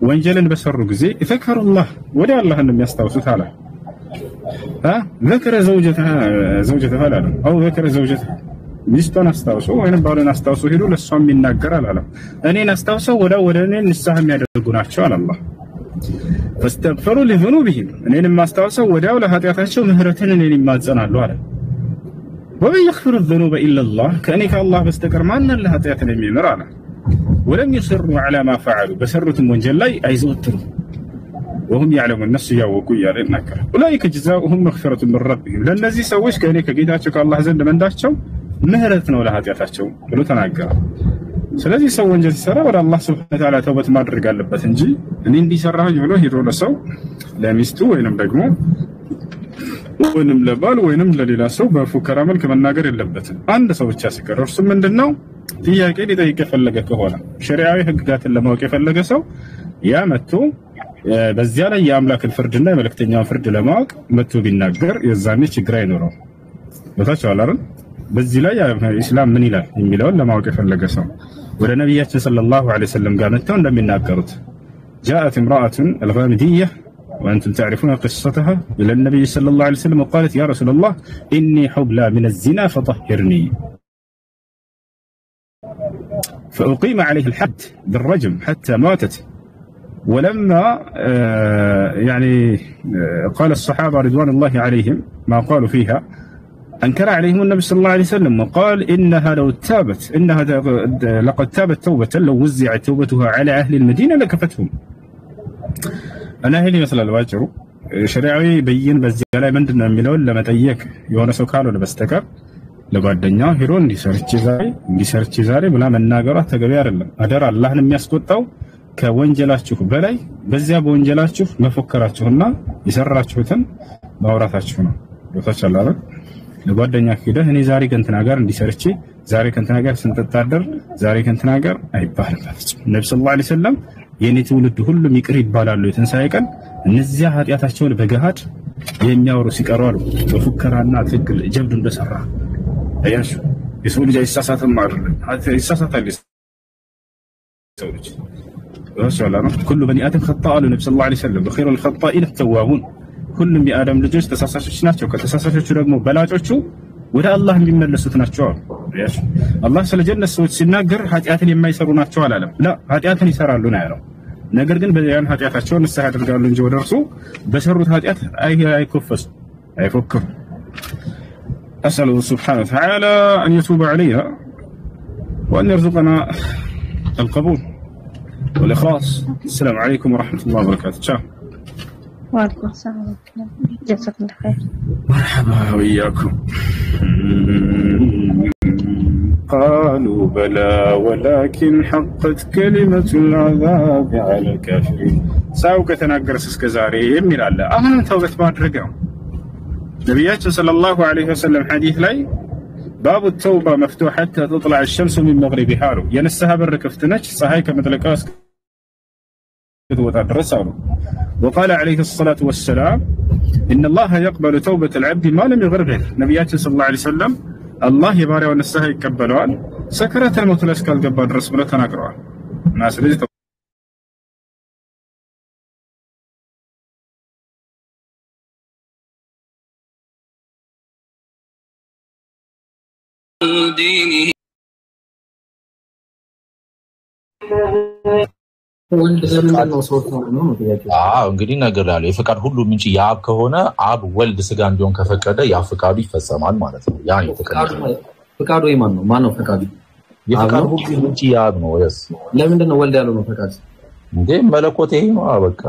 وانجلا بسروا جزي ذكروا الله ولا الله أنهم يستوصوا تعالى ذكر زوجتها لا أو ذكر زوجتها ሚስቱን አስታውሶ ወይንም ባሉን አስታውሶ ሄዶ ለሷም ይናገራል አለ። እኔን አስታውሰው ወደ እኔ ንስሐ የሚያደርጉ ናቸው አለ አላህ። ፈስተግፈሩ ለذنوبهم እኔንም አስታውሰው ወዲያው ለኃጢአታቸው ምህረትን እኔን ይማጸናሉ አለ። ومن يغفر الذنوب الا الله ከእኔ ከአላህ በስተቀር ማን አለ ኃጢአትን የሚምር አለ። ولم يصروا على ما فعلوا በሰሩትም ወንጀል ላይ አይዘወትሩ وهم يعلمون النفس ያወቁ ያለ ይናገራል። اولئك جزاؤهم مغفرة من ربهم ለነዚህ ሰዎች ከእኔ ከጌታቸው ከአላህ ዘንድ መንዳቸው ምህረት ነው ለኃጢአታቸው ብሎ ተናገረ። ስለዚህ ሰው ወንጀል ሲሰራ ወደ አላህ Subhanahu Wa Ta'ala ተውበት ማድረግ አለበት እንጂ እኔ እንዲሰራኝ ብሎ ሄዶ ለሰው ለሚስቱ ወይንም ደግሞ ወይንም ለባል ወይንም ለሌላ ሰው በፉከራ መልክ መናገር የለበትም። አንድ ሰው ብቻ ሲቀር እርሱ ምንድነው ጥያቄ ሊጠይቅ የፈለገ ከሆነ ሸሪዓዊ ህግጋትን ለማወቅ የፈለገ ሰው ያ መጥቶ በዚያ ላይ የአምላክን ፍርድና የመልእክተኛውን ፍርድ ለማወቅ መጥቶ ቢናገር የዛኔ ችግር አይኖረው። ወታቻው አይደል? በዚህ ላይ እስላም ምን ይላል የሚለውን ለማወቅ የፈለገ ሰው ወደ ነብያችን ሰለላሁ ዐለይሂ ወሰለም ጋር መጥተው እንደሚናገሩት جاءت امرأة الغامدية وأنتم تعرفون قصتها إلى النبي صلى الله عليه وسلم وقالت يا رسول الله إني حبلى من الزنا فطهرني فأقيم عليه الحد بالرجم حتى ماتت ولما قال الصحابة رضوان الله عليهم ما قالوا فيها أنكر عليهم النبي صلى الله عليه وسلم وقال إنها لو تابت لقد تابت توبة لو وزعت توبتها على أهل المدينة لكفتهم. أنا هلي مثل الواجر شريعي بين بزيالة من دنا ملون لما تيك يوانا سوكالو لبستكر لبعد الدنيا هيرون دي سرچ زاري بلا من ناقرة تقبير الله أدر الله لم يسكتوا كونجلاتشوف بلاي بزيا بونجلاتشوف مفكراتشونا يسراتشوتن باوراتشونا وتشالله ለጓደኛ ሄደህ እኔ ዛሬ ከእንትና ጋር እንዲሰርቼ ዛሬ ከእንትና ጋር ስንተታደር ዛሬ ከእንትና ጋር አይባልም ማለት ነው። ነብዩ ሰለላሁ ዐለይሂ ወሰለም የኔ ትውልድ ሁሉም ይቅር ይባላሉ የትንሳኤ ቀን እነዚያ ኃጢአታቸውን በገሃድ የሚያወሩ ሲቀሩ አሉ በፉከራና ትግል ጀብድ እንደሰራ አያሹ የሰው ልጅ አይሳሳትም አይደለም አይሳሳታል ሰው ልጅ ወሰላም كل بني ادم خطاء للنبي صلى الله عليه وسلم وخير الخطائين التوابون ሁሉም የአዳም ልጆች ተሳሳቾች ናቸው ከተሳሳቾቹ ደግሞ በላጮቹ ወደ አላህ የሚመለሱት ናቸው። አላህ ስለ ጀነት ሰዎች ሲናገር ኃጢአትን የማይሰሩ ናቸው አላለም። لا ኃጢአትን ይሰራሉ ነው ያለው። ነገር ግን በያን ኃጢአታቸውን ንስሐ ያደርጋሉ እንጂ ወደ እርሱ በሰሩት ኃጢአት አይኮፈሱ አይፎክሩ። أسأل سبحانه وتعالى أن يتوب علينا وأن يرزقنا القبول والإخلاص. السلام عليكم ورحمة الله وبركاته. تشاو. وعليكم السلام ورحمة الله. جزاكم الله خير. مرحبا وإياكم. قالوا بلى ولكن حقت كلمة العذاب على الكافرين. ساوك تناقر سكزاري يمير الله أهلا توبة بعد رقم نبياتنا صلى الله عليه وسلم حديث لي باب التوبة مفتوح حتى تطلع الشمس من مغربها ينسها بالركفتنش صحيح مثل كاس وتدرسه. وقال عليه الصلاة والسلام إن الله يقبل توبة العبد ما لم يغرغر. نبياتنا صلى الله عليه وسلم الله يبارك ونسها يقبلوان سكرة الموت الأسكال قبل رسول تناقروا ناس رجل دينه እንግዲህ ነገር አለ የፈቃድ ሁሉ ምንጭ ያብ ከሆነ አብ ወልድ ስጋ እንዲሆን ከፈቀደ ያ ፈቃዱ ይፈጸማል ማለት ነው። ያ ፈቃዱ የማን ነው? ማን ነው ፈቃዱ? የፈቃድ ሁሉ ምንጭ ያብ ነው። ወይስ ለምንድን ነው ወልድ ያለው ነው ፈቃድ? እንዴ መለኮት ይሄ ነው በቃ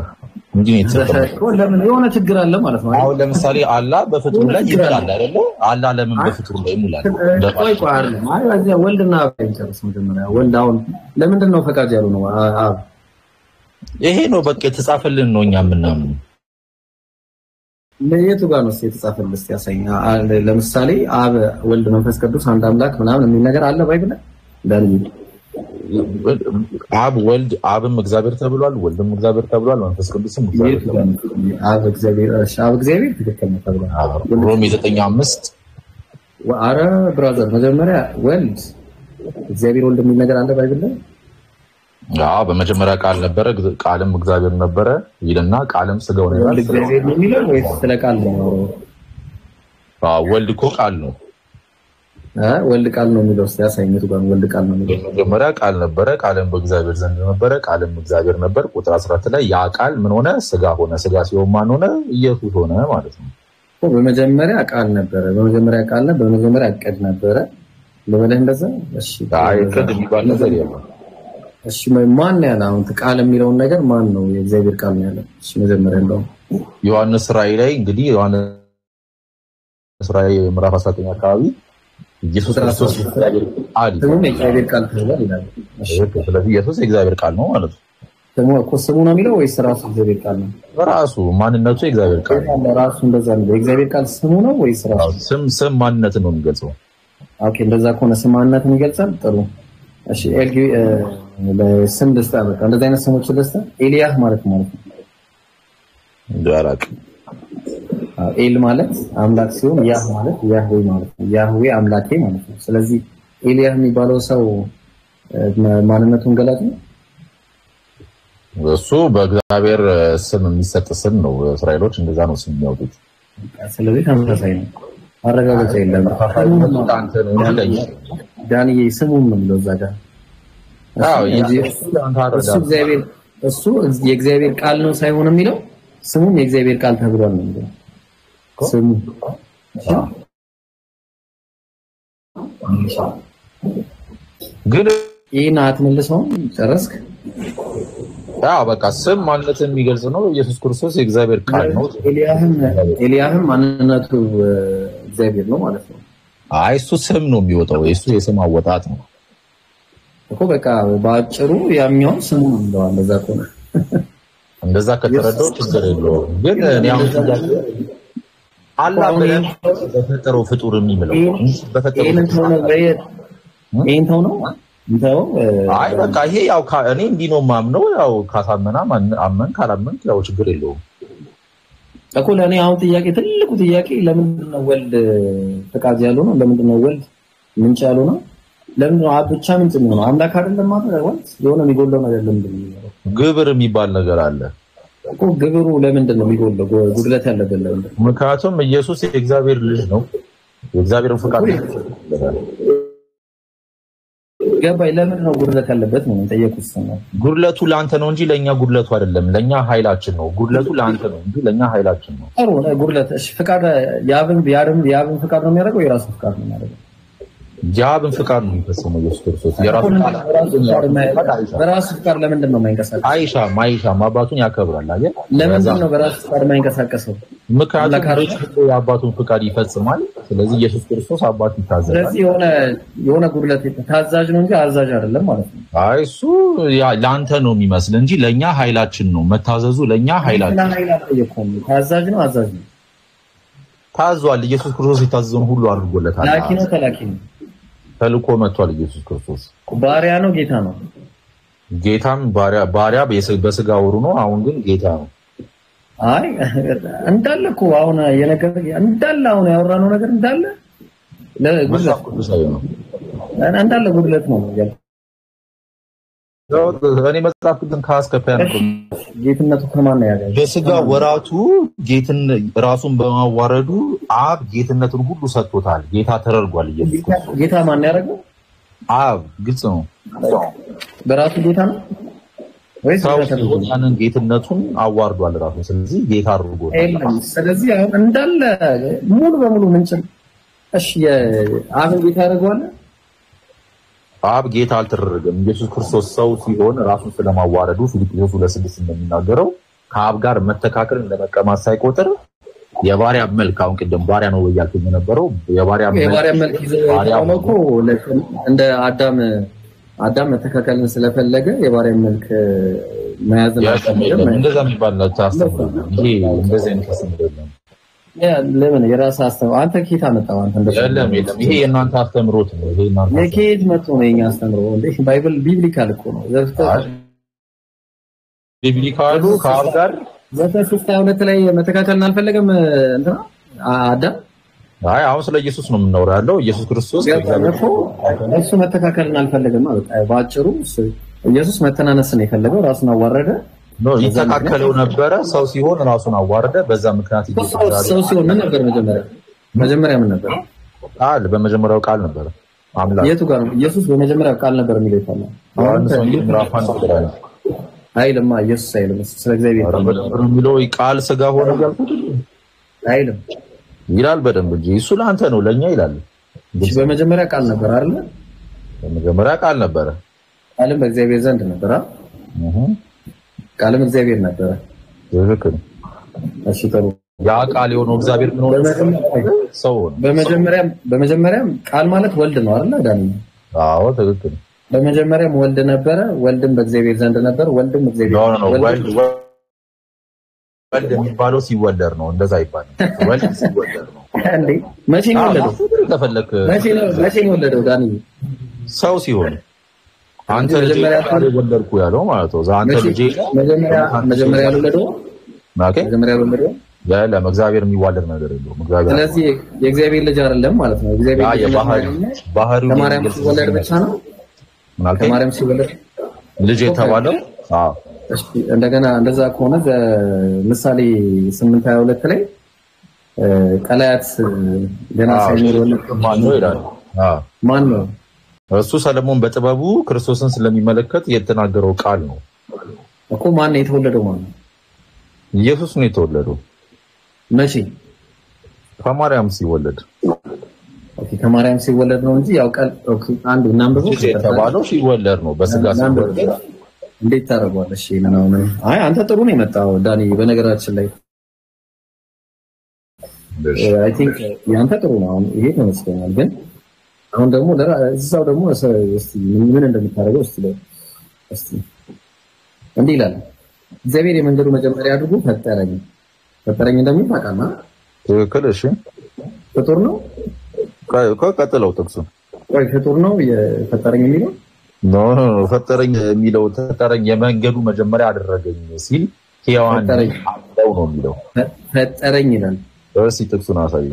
እንጂ ነው። ለምን የሆነ ችግር አለ ማለት ነው። አሁን ለምሳሌ አላህ በፍጡሩ ላይ ይላል አይደለ? አላህ ለምን በፍጡሩ ላይ ይላል? ቆይ አይደል ማለት ወልድና ኢንተርስ መጀመሪያ ወልድ አሁን ለምንድን ነው ፈቃድ ያለው ነው? አብ ይሄ ነው በቃ የተጻፈልን ነው እኛ ምናምን ለየቱ ጋር ነው የተጻፈልን? እስቲ ያሳኛ። ለምሳሌ አብ ወልድ መንፈስ ቅዱስ አንድ አምላክ ምናምን የሚል ነገር አለ ባይብል ላይ? አብ ወልድ አብም እግዚአብሔር ተብሏል፣ ወልድም እግዚአብሔር ተብሏል፣ መንፈስ ቅዱስም እግዚአብሔር ተብሏል። አብ እግዚአብሔር ትክክል ነው ተብሏል። ሮሜ 9:5 አረ ብራዘር መጀመሪያ ወልድ እግዚአብሔር ወልድ የሚል ነገር አለ ባይብል ላይ? በመጀመሪያ ቃል ነበረ ቃልም እግዚአብሔር ነበረ ይልና ቃልም ስጋው ነው ይላል። እግዚአብሔር የሚለው ወይስ ስለ ቃል ነው? ወልድ እኮ ቃል ነው። ወልድ ቃል ነው የሚለው ሲያሳይነቱ ጋር ወልድ ቃል ነው የሚለው መጀመሪያ ቃል ነበረ ቃልም በእግዚአብሔር ዘንድ ነበረ ቃልም እግዚአብሔር ነበር ቁጥር 14 ላይ ያ ቃል ምን ሆነ ስጋ ሆነ ስጋ ሲሆን ማን ሆነ ኢየሱስ ሆነ ማለት ነው በመጀመሪያ ቃል ነበረ በመጀመሪያ ቃል ነበር በመጀመሪያ ዕቅድ ነበረ ለምን እንደዛ እሺ ዕቅድ የሚባል ነገር የለም እሺ ማን ያለ አሁን ቃል የሚለው ነገር ማን ነው የእግዚአብሔር ቃል ነው ያለው እሺ መጀመሪያ እንደው ዮሐንስ ራእይ ላይ እንግዲህ ዮሐንስ ራእይ ምዕራፍ 19 አካባቢ ኢየሱስ ክርስቶስ የእግዚአብሔር ቃል ተብሏል ይላል እሺ ስለዚህ ኢየሱስ የእግዚአብሔር ቃል ነው ማለት ነው ስሙ ነው የሚለው ወይስ ራሱ እግዚአብሔር ቃል ነው ራሱ ማንነቱ የእግዚአብሔር ቃል ነው ራሱ እንደዛ ነው የእግዚአብሔር ቃል ስሙ ነው ወይስ ራሱ ስም ማንነትን ነው የሚገልጸው ኦኬ እንደዛ ከሆነ ስም ማንነትን ይገልጻል ጥሩ እሺ ኤልጊ ለስም ደስታ በቃ እንደዛ አይነት ስሞች ደስታ ኤልያህ ማለት ነው ዳራቅ ኤል ማለት አምላክ ሲሆን ያህ ማለት ያህዌ ማለት ነው ያህዌ አምላኬ ማለት ነው ስለዚህ ኤልያህ የሚባለው ሰው ማንነቱን ገላጭ ነው እሱ በእግዚአብሔር ስም የሚሰጥ ስም ነው እስራኤሎች እንደዛ ነው ስም የሚያወጡት ስለዚህ ተመሳሳይ ነው አረጋጋጭ የለም አንተ ነው እንጂ ዳንኤል ስሙን ምን ነው እዛ ጋር አዎ እሱ የእግዚአብሔር ቃል ነው ሳይሆን የሚለው ስሙም የእግዚአብሔር ቃል ተብሏል ነው የሚለው ስሙ ግን ይሄን አትመልሰው ጨረስክ አዎ በቃ ስም ማንነትን የሚገልጽ ነው ኢየሱስ ክርስቶስ የእግዚአብሔር ቃል ነው ኤልያህም ማንነቱ እግዚአብሔር ነው ማለት ነው አይ እሱ ስም ነው የሚወጣው እሱ የስም አወጣጥ ነው እኮ በቃ ባጭሩ ያሚያው ስሙ ነው እንደዋለ እንደዛ ከሆነ እንደዛ ከተረዳው ችግር የለውም ግን እኔ አሁን አላህ በፈጠረው ፍጡር የሚምለው በፈጠረው እንተው ነው እንተው አይ በቃ ይሄ ያው እኔ እንዲህ ነው ማምነው ያው ካሳመና አመን ካላመን ያው ችግር የለውም እኮ ለኔ አሁን ትልቁ ጥያቄ ለምንድን ነው ወልድ ፈቃድ ያለው ነው ለምንድን ነው ወልድ ምንጭ ያለው ነው ለምን ነው ብቻ ምንጭ ነው አምላክ አይደለም ማለት ነው የሆነ የሚጎለው ነገር ለምንድን ነው ግብር የሚባል ነገር አለ እኮ ግብሩ ለምንድን ነው የሚጎለው ጉድለት ያለበት ለምንድን ነው ምክንያቱም ኢየሱስ የእግዚአብሔር ልጅ ነው የእግዚአብሔርን ፈቃድ ገባይ ለምን ነው ጉድለት ያለበት ነው ጠየቁት ነው ጉድለቱ ላንተ ነው እንጂ ለኛ ጉድለቱ አይደለም ለኛ ኃይላችን ነው ጉድለቱ ላንተ ነው እንጂ ለኛ ኃይላችን ነው አሮ ጉድለት እሺ ፈቃድ ያብን ፈቃድ ነው የሚያደርገው የራሱ ፈቃድ ነው የሚያደርገው ያብን ፈቃድ ነው የሚፈጽመው ኢየሱስ ክርስቶስ በራሱ ፈቃድ ለምንድን ነው የማይንቀሳቀሰው አይሻ አባቱን ያከብራል አይደል ለምንድን ነው በራሱ ፈቃድ የማይንቀሳቀሰው ምክንያቱም የአባቱን ፈቃድ ይፈጽማል ስለዚህ ኢየሱስ ክርስቶስ አባቱ ይታዘዛል ስለዚህ የሆነ ጉድለት ታዛዥ ነው እንጂ አዛዥ አይደለም ማለት ነው አይ እሱ ላንተ ነው የሚመስል እንጂ ለኛ ኃይላችን ነው መታዘዙ ለኛ ኃይላችን ታዛዥ ነው አዛዥ ነው ታዟል ኢየሱስ ክርስቶስ የታዘዘውን ሁሉ አድርጎለታል ላኪ ነው ተላኪ ነው ተልኮ መጥቷል ኢየሱስ ክርስቶስ ባሪያ ነው ጌታ ነው ጌታም ባሪያ በስጋ ወሩ ነው አሁን ግን ጌታ ነው አይ እንዳለኩ አሁን የነገር እንዳለ አሁን ያወራነው ነገር እንዳለ ለጉድለት ነው እንዳለ ጉድለት ነው እኔ መጽሐፍ ቅዱስን ካስከፈያ ነው ጌትነቱ ከማን ያገኘ በስጋ ወራቱ ጌትን ራሱን በማዋረዱ አብ ጌትነቱን ሁሉ ሰጥቶታል ጌታ ተደርጓል ኢየሱስ ጌታ ማን ያደረገው አብ ግልጽ ነው በራሱ ጌታ ነው ወይስ ያንን ጌትነቱን አዋርዷል ራሱ ስለዚህ ጌታ አድርጎታል ስለዚህ አሁን እንዳለ ሙሉ በሙሉ ምንጭ እሺ አብን ጌታ ያደርገዋል አብ ጌታ አልተደረገም ኢየሱስ ክርስቶስ ሰው ሲሆን ራሱን ስለማዋረዱ ፊልጵስዩስ 2:6 እንደሚናገረው ከአብ ጋር መተካከል እንደመቀማት ሳይቆጥር የባሪያ መልክ አሁን ቅድም ባሪያ ነው ያልኩኝ የነበረው የባሪያ መልክ ይዘው እንደ አዳም መተካከልን ስለፈለገ የባሪያ መልክ መያዝ ነው እንደዛ የሚባል ነው ታስተምሩ ይሄ እንደዚህ አይነት አስተምሮ ለምን የራስ አስተምሮ አንተ ኬት አመጣው አንተ እንደለም ይሄ የእናንተ አስተምሮት ነው ይሄ እናንተ የኬት መጥቶ ነው የኛ አስተምሮ እንዴ ባይብል ቢብሊካል እኮ ነው ቢብሊካሉ ከአብ ጋር ዘፍጥረት 22 ላይ መተካከልን አልፈለገም እንትና አዳም አይ አሁን ስለ ኢየሱስ ነው የምናወራው ያለው ኢየሱስ ክርስቶስ እሱ መተካከልን አልፈለገም ማለት ባጭሩ ኢየሱስ መተናነስን የፈለገው ራሱን አዋረደ ነው ይተካከለው ነበረ ሰው ሲሆን ራሱን አዋረደ በዛ ምክንያት ሰው ሲሆን ምን ነበር መጀመሪያ ምን ነበር ቃል በመጀመሪያው ቃል ነበር አምላክ የቱ ጋር ነው ኢየሱስ በመጀመሪያው ቃል ነበር የሚለው ይታለ ዮሐንስ ወንጌል ምዕራፍ 1 ቁጥር 1 አይልማ ኢየሱስ አይልም ስለ እግዚአብሔር የሚለው ቃል ስጋ ሆነ ያልኩት አይልም ይላል በደንብ እንጂ እሱ ለአንተ ነው ለኛ ይላል በመጀመሪያ ቃል ነበር አይደል በመጀመሪያ ቃል ነበር ቃልም በእግዚአብሔር ዘንድ ነበር ቃልም እግዚአብሔር ነበር ይልከኝ እሺ ተሩ ያ ቃል የሆነው እግዚአብሔር ምን ሆነ ሰው በመጀመሪያም ቃል ማለት ወልድ ነው አይደል ዳኒ አዎ ትክክል በመጀመሪያም ወልድ ነበረ ወልድም በእግዚአብሔር ዘንድ ነበር ወልድም እግዚአብሔር ነው ወልድ የሚባለው ሲወለድ ነው እንደዛ ይባላል ወልድ ሲወለድ ነው እንዴ መቼ ነው ወለደው ተፈለክ መቼ ነው ወለደው ዳኒ ሰው ሲሆን አንተ ልጅ ወለድኩ ያለው ማለት ነው አንተ ልጅ መጀመሪያ ወለደው መጀመሪያ ወለደው ያለም እግዚአብሔር የሚዋለድ ነገር የለውም እግዚአብሔር ስለዚህ የእግዚአብሔር ልጅ አይደለም ማለት ነው እግዚአብሔር ባህሪው ከማርያም ሲወለድ ብቻ ነው ከማርያም ሲወለድ ልጅ የተባለው እሺ እንደገና እንደዛ ከሆነ ምሳሌ 8:22 ላይ ቀላያት ገና ሳይኖር ማን ነው ይላል ማን ነው እሱ ሰለሞን በጥበቡ ክርስቶስን ስለሚመለከት የተናገረው ቃል ነው እኮ ማን ነው የተወለደው ማለት ነው ኢየሱስ ነው የተወለደው መቼ ከማርያም ሲወለድ ኦኬ ከማርያም ሲወለድ ነው እንጂ ያው ቃል ኦኬ አንዱ እናንብሩ የተባለው ሲወለድ ነው በስጋ ሲወለድ እንዴት ታረጋለህ እሺ ነው አይ አንተ ጥሩ ነው የመጣው ዳኒ በነገራችን ላይ አይ ቲንክ ያንተ ጥሩ ነው ይሄ ተመስገኛል ግን አሁን ደግሞ እዛው ደግሞ እስቲ ምን እንደምታረጋው እስቲ እንዴ ይላል እግዚአብሔር የመንገዱ መጀመሪያ አድርጎ ፈጠረኝ እንደሚል ታውቃለህ ትክክል እሺ ፍጡር ነው ቀጥለው ጥቅሱ ወይ ፍጡር ነው የፈጠረኝ የሚለው ኖ ፈጠረኝ የሚለው ፈጠረኝ የመንገዱ መጀመሪያ አደረገኝ ሲል ሕያዋን ነው የሚለው ፈጠረኝ ይላል እሺ ጥቅሱን አሳየኝ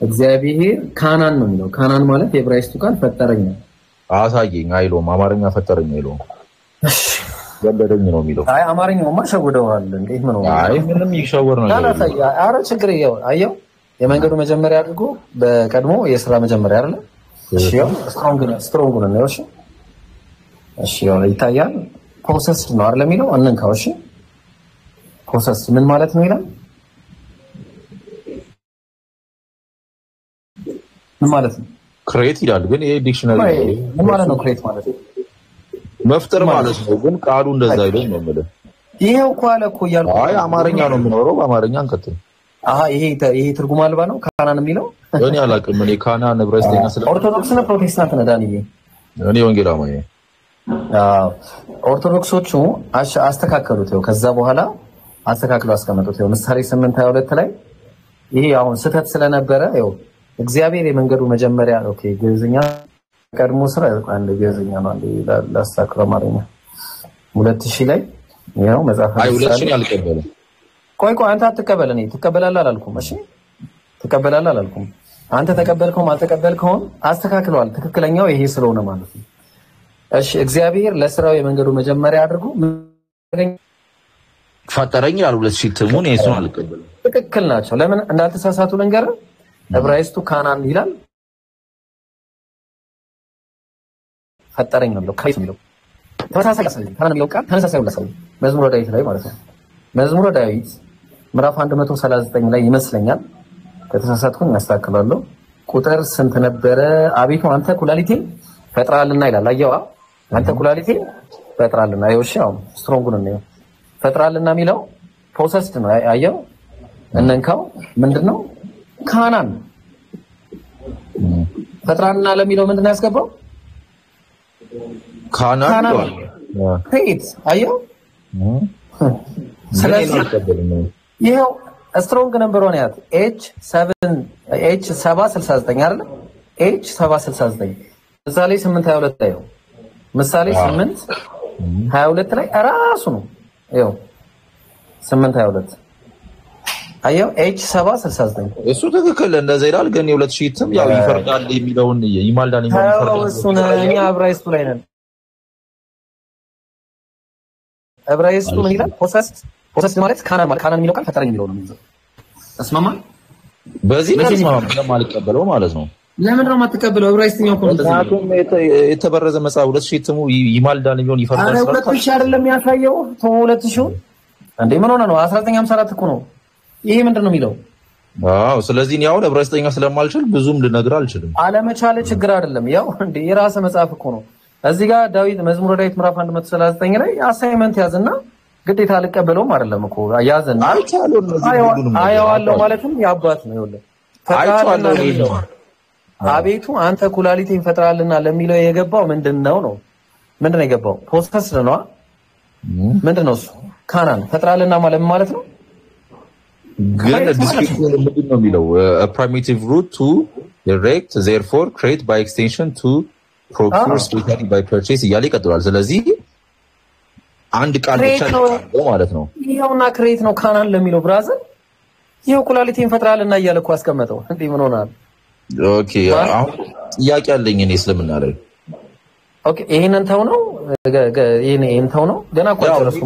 እግዚአብሔር ካናን ነው የሚለው ካናን ማለት የዕብራይስጡ ቃል ፈጠረኝ ነው አሳየኝ አይሎም አማርኛ ፈጠረኝ አይሎም ወለደኝ ነው የሚለው አይ አማርኛውማ ሸውደዋል እንዴት ነው አይ ምንም ይሸወር ነው አረ ችግር ይኸው አየው የመንገዱ መጀመሪያ አድርጎ በቀድሞ የሥራ መጀመሪያ አይደል እሺ ያው ስትሮንግ ነው እሺ ያው ይታያል ፕሮሰስ ነው አይደል የሚለው አንንካው እሺ ፕሮሰስ ምን ማለት ነው ይላል ምን ማለት ነው ክሬት ይላል ግን ይሄ ዲክሽነሪ ምን ማለት ነው ክሬት ማለት መፍጠር ማለት ነው ግን ቃሉ እንደዛ አይደለም ነው ማለት ይሄው እኮ አለ እኮ ያልኩ አይ አማርኛ ነው የሚኖረው በአማርኛ አንከተም ይሄ ትርጉም አልባ ነው ካናን የሚለው እኔ አላውቅም እኔ ካናን ዕብራይስጥኛ ስለ ኦርቶዶክስ ነው ፕሮቴስታንት ነው ዳንዬ እኔ ወንጌላዊ ነኝ ኦርቶዶክሶቹ አስተካከሉት ነው ከዛ በኋላ አስተካክለው አስቀመጡት ነው ምሳሌ 8:22 ላይ ይሄ አሁን ስህተት ስለነበረ ነው እግዚአብሔር የመንገዱ መጀመሪያ ኦኬ ግዕዝኛ ቀድሞ ስራ አንድ ግዕዝኛ ነው አንድ ላስተካክለው አማርኛ 2000 ላይ ያው መጽሐፍ አይ 2000 አልቀበለም ቆይ አንተ አትቀበል እኔ ትቀበላለህ አላልኩም እሺ ትቀበላለህ አላልኩም አንተ ተቀበልከው አልተቀበልከው አስተካክለዋል ትክክለኛው ይሄ ስለሆነ ማለት ነው እሺ እግዚአብሔር ለስራው የመንገዱ መጀመሪያ አድርጎ ፈጠረኝ ያሉ 2000 ትሙን እሱን አልቀበለም ትክክል ናቸው ለምን እንዳልተሳሳቱ ልንገር ዕብራይስጡ ካናን ይላል ፈጠረኝ ነው ከይስ ነው ተመሳሳይ ካናን የሚለው ቃል ተመሳሳይ ነው መዝሙረ ዳዊት ላይ ማለት ነው መዝሙረ ዳዊት ምዕራፍ 139 ላይ ይመስለኛል ከተሳሳትኩኝ ያስተካክላለሁ ቁጥር ስንት ነበረ አቤቱ አንተ ኩላሊቴን ፈጥራልና ይላል አየዋ አንተ ኩላሊቴን ፈጥራልና አይወሻው ስትሮንጉን ነው ፈጥራልና የሚለው ፕሮሰስድ ነው አየው እንንካው ምንድነው ካናን ፈጥራልና ለሚለው ምንድነው ያስገባው ካናን ሄት አየው ስለዚህ ይሄው ስትሮንግ ነምበር 1 ያት H769 አይደል H769 ምሳሌ 8:22 ላይ ነው ምሳሌ 8:22 ላይ ራሱ ነው ይሄው 8:22 አየው H769 እሱ ትክክል እንደዛ ይላል ግን የ2000 ትም ያው ይፈርዳል የሚለውን ይማልዳን ይፈርዳል እሱ ነው ዕብራይስጡ ላይ ነን ዕብራይስጡ ምን ይላል ፕሮሰስ ማለት ካናን የሚለው ቃል ፈጠረኝ የሚለው ነው የሚይዘው ተስማማ በዚህ ነው ስለማልቀበለው ማለት ነው። ለምን ነው የማትቀበለው? ዕብራይስጥኛው እኮ እንደዚህ ነው። የተበረዘ መጽሐፍ 2000 ትሙ ይማልዳል ቢሆን ይፈርዳል። 2000 አይደለም ያሳየው ተው 2000 እንዴ ምን ሆነ ነው 1954 እኮ ነው። ይሄ ምንድነው የሚለው? አዎ ስለዚህ ነው ያው ዕብራይስጥኛ ስለማልችል ብዙም ልነግር አልችልም። አለመቻለ ችግር አይደለም። ያው እንዴ የራስ መጽሐፍ እኮ ነው። እዚህ ጋር ዳዊት መዝሙረ ዳዊት ምዕራፍ 139 ላይ አሳይመንት ያዝና ግዴታ አልቀበለውም አይደለም እኮ ያዝና አያዋለሁ ማለትም ያባት ነው ይወለ አይቻለሁ። አቤቱ አንተ ኩላሊቴን ፈጥራልና ለሚለው የገባው ምንድነው ነው? ምንድነው የገባው? ፖስተስ ነው። ምንድነው እሱ? ካናን ፈጥራልና ማለት ነው። ግን ዲስክሪፕሽን ምንድነው የሚለው? a primitive root to erect therefore create by extension to procure spiritually by purchase እያለ ይቀጥላል። ስለዚህ አንድ ቃል ብቻ ነው ማለት ነው። ይሄውና ክሬት ነው ካናን ለሚለው ብራዘር ይሄው ኩላሊቴን ፈጥራልና እያለ እኮ አስቀመጠው። እንዴ ምን ሆናል? ኦኬ አሁን ጥያቄ አለኝ እኔ እስልምና ላይ። ኦኬ ይሄንን ተው ነው ይሄን ተው ነው ገና እኮ ጨረስኩ።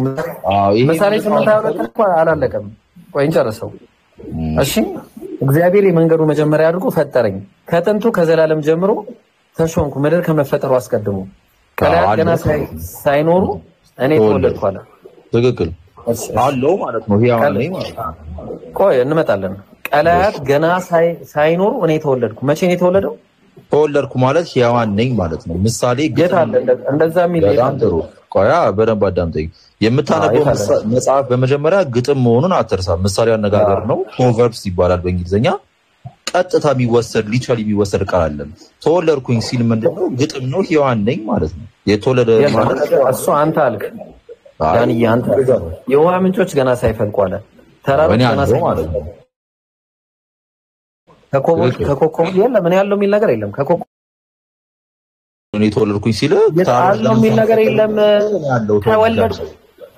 ምሳሌ 8:22 እኮ አላለቀም። ቆይ እንጨርሰው። እሺ እግዚአብሔር የመንገዱ መጀመሪያ አድርጎ ፈጠረኝ ከጥንቱ ከዘላለም ጀምሮ ተሾምኩ ምድር ከመፈጠሩ አስቀድሞ ቀላያት ገና ሳይኖሩ እኔ ተወለድኩ አለ። ትክክል አለው ማለት ነው። ይሄ አሁን ላይ ማለት ነው። ቆይ እንመጣለን። ቀላያት ገና ሳይኖሩ እኔ ተወለድኩ። መቼ ነው የተወለደው? ተወለድኩ ማለት ሕያዋን ነኝ ማለት ነው። ምሳሌ ጌታ አለ እንደዛ የሚል ጥሩ። ቆያ በደንብ አዳምጠኝ። የምታነበው መጽሐፍ በመጀመሪያ ግጥም መሆኑን አትርሳ። ምሳሌ አነጋገር ነው። ፕሮቨርብስ ይባላል በእንግሊዘኛ። ቀጥታ የሚወሰድ ሊትራሊ የሚወሰድ ቃል አይደለም። ተወለድኩኝ ሲል ምንድነው? ግጥም ነው። ሕያዋን ነኝ ማለት ነው። የተወለደ ማለት እሱ አንተ አልክ ዳንዬ አንተ የውሃ ምንጮች ገና ሳይፈልቁ አለ። ተራሮች ገና ማለት ነው። ከኮኮብ የለም ምን ያለው የሚል ነገር የለም። ከኮኮብ እኔ ተወለድኩኝ ሲል ታለው የሚል ነገር የለም።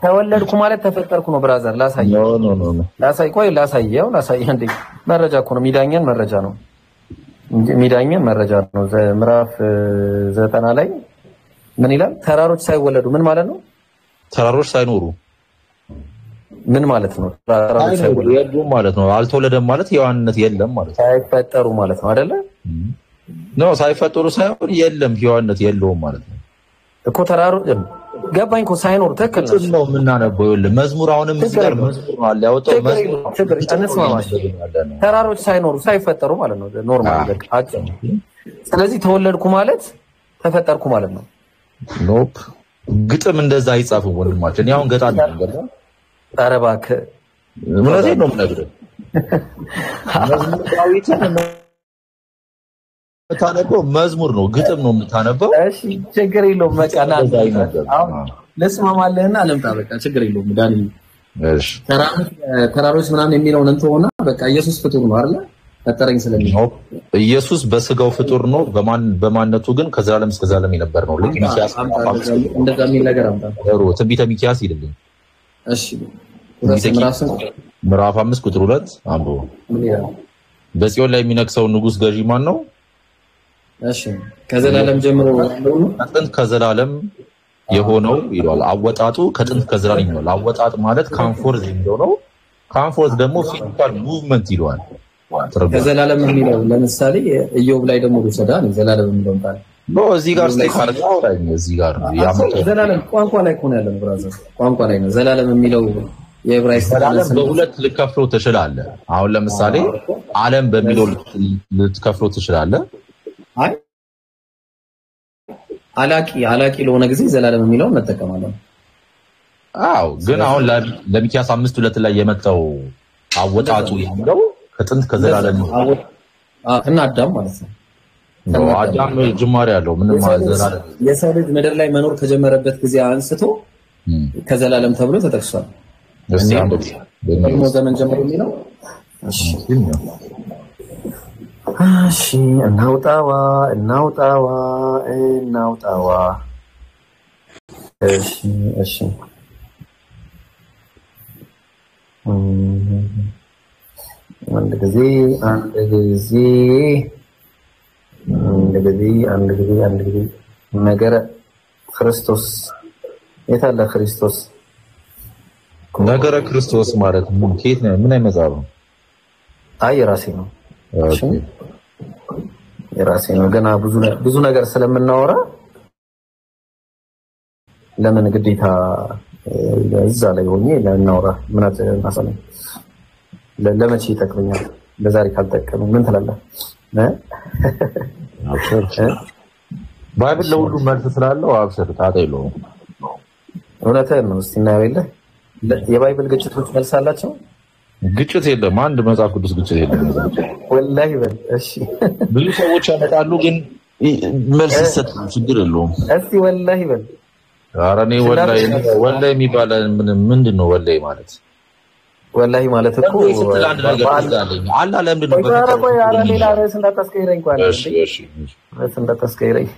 ተወለድኩ ማለት ተፈጠርኩ ነው ብራዘር። ላሳየው ላሳየው እንዴ መረጃ እኮ ነው። ሚዳኘን መረጃ ነው። ምዕራፍ 90 ላይ ምን ይላል? ተራሮች ሳይወለዱ ምን ማለት ነው? ተራሮች ሳይኖሩ ምን ማለት ነው? ተራሮች ሳይወለዱ የሉም ማለት ነው። አልተወለደም ማለት ሕያዋንነት የለም ማለት ነው። ሳይፈጠሩ ማለት ነው አይደለ? ነው ሳይፈጠሩ ሳይሆን የለም ሕያዋንነት የለውም ማለት ነው እኮ። ተራሮች ገባኝ እኮ ሳይኖር ትክክል ነው የምናነበው። ይኸውልህ መዝሙር አሁንም እዚህ ጋር መዝሙር ነው አለ ያወጣው መዝሙር ተራሮች ሳይኖሩ ሳይፈጠሩ ማለት ነው። ኖርማል በቃ አጭር። ስለዚህ ተወለድኩ ማለት ተፈጠርኩ ማለት ነው። ኖፕ ግጥም እንደዛ አይጻፍም ወንድማችን። ያው ገጣሚ ነገር ነው። ኧረ እባክህ እውነቴን ነው የምነግርህ። የምታነበው መዝሙር ነው፣ ግጥም ነው የምታነበው። እሺ ችግር የለውም መቃና አሁን ለስማማለህና አለምጣ በቃ ችግር የለውም ዳኒ። እሺ ተራሮች ምናምን የሚለውን እንተውና በቃ ኢየሱስ ፍጡር ነው አይደል? ፈጠረኝ ስለሚል ኢየሱስ በስጋው ፍጡር ነው፣ በማንነቱ ግን ከዘላለም እስከ ዘላለም የነበር ነው። ልክ ሚኪያስ እንደዛ የሚል ነገር አምጣ። ትንቢተ ሚኪያስ ይልልኝ። እሺ ምዕራፍ 5 ቁጥር 2 አንብቦ በጽዮን ላይ የሚነግሰው ንጉስ ገዢ ማን ነው? እሺ ከዘላለም ጀምሮ ያለው ነው። ከጥንት ከዘላለም የሆነው ይላል። አወጣጡ ከጥንት ከዘላለም ነው። አወጣጥ ማለት ካምፎርት የሚለው ነው። ካምፎርት ደግሞ ፊዚካል ሙቭመንት ይለዋል። ከዘላለም የሚለው ለምሳሌ ኢዮብ ላይ ደግሞ ወሰዳ ነው። ዘላለም የሚለው ታዲያ ነው እዚህ ጋር ስቴካርጋ አውራኝ እዚህ ጋር ነው ያመጣው። ዘላለም ቋንቋ ላይ ሆነ ያለው ብራዘር ቋንቋ ላይ ነው። ዘላለም የሚለው የዕብራይስጥ ዘላለም በሁለት ልከፍለው ትችላለህ። አሁን ለምሳሌ ዓለም በሚለው ልትከፍለው ትችላለህ። አይ አላቂ ለሆነ ጊዜ ዘላለም የሚለውን እንጠቀማለን። አዎ ግን አሁን ለሚኪያስ 5:2 ላይ የመጣው አወጣጡ የሚለው ከጥንት ከዘላለም እና አዳም ማለት ነው። አዳም ጅማሬ ያለው ምንም ዘላለም የሰው ልጅ ምድር ላይ መኖር ከጀመረበት ጊዜ አንስቶ ከዘላለም ተብሎ ተጠቅሷል። ደግሞ ዘመን ጀምሮ የሚለው እሺ እናውጣዋ እሺ አንድ ጊዜ ነገረ ክርስቶስ የታለ ክርስቶስ? ነገረ ክርስቶስ ማለት ምን ከየት ነው? ምን አይመጣው? አይ የራሴ ነው የራሴ ነው ገና ብዙ ነገር ስለምናወራ ለምን ግዴታ እዛ ላይ ሆኜ ለናወራ ምን አሰማኝ ለመቼ ይጠቅመኛል ለዛሬ ካልጠቀመ ምን ትላለህ አብሽር ባይብል ለሁሉ መልስ ስላለው አብሽር ታጠይሎ እውነትህን ነው እስቲ እናየው የባይብል ግጭቶች መልስ አላቸው ግጭት የለም አንድ መጽሐፍ ቅዱስ ግጭት የለም ወላሂ በል እሺ ብዙ ሰዎች ያመጣሉ ግን መልስ ይሰጣሉ ችግር የለውም እስቲ ወላሂ በል አራኔ ወላሂ የሚባል ምንድነው ወላሂ ማለት እኮ አላ ለምንድን ነው ሌላ ርዕስ እንዳታስቀይረኝ እንኳን እሺ እንዳታስቀይረኝ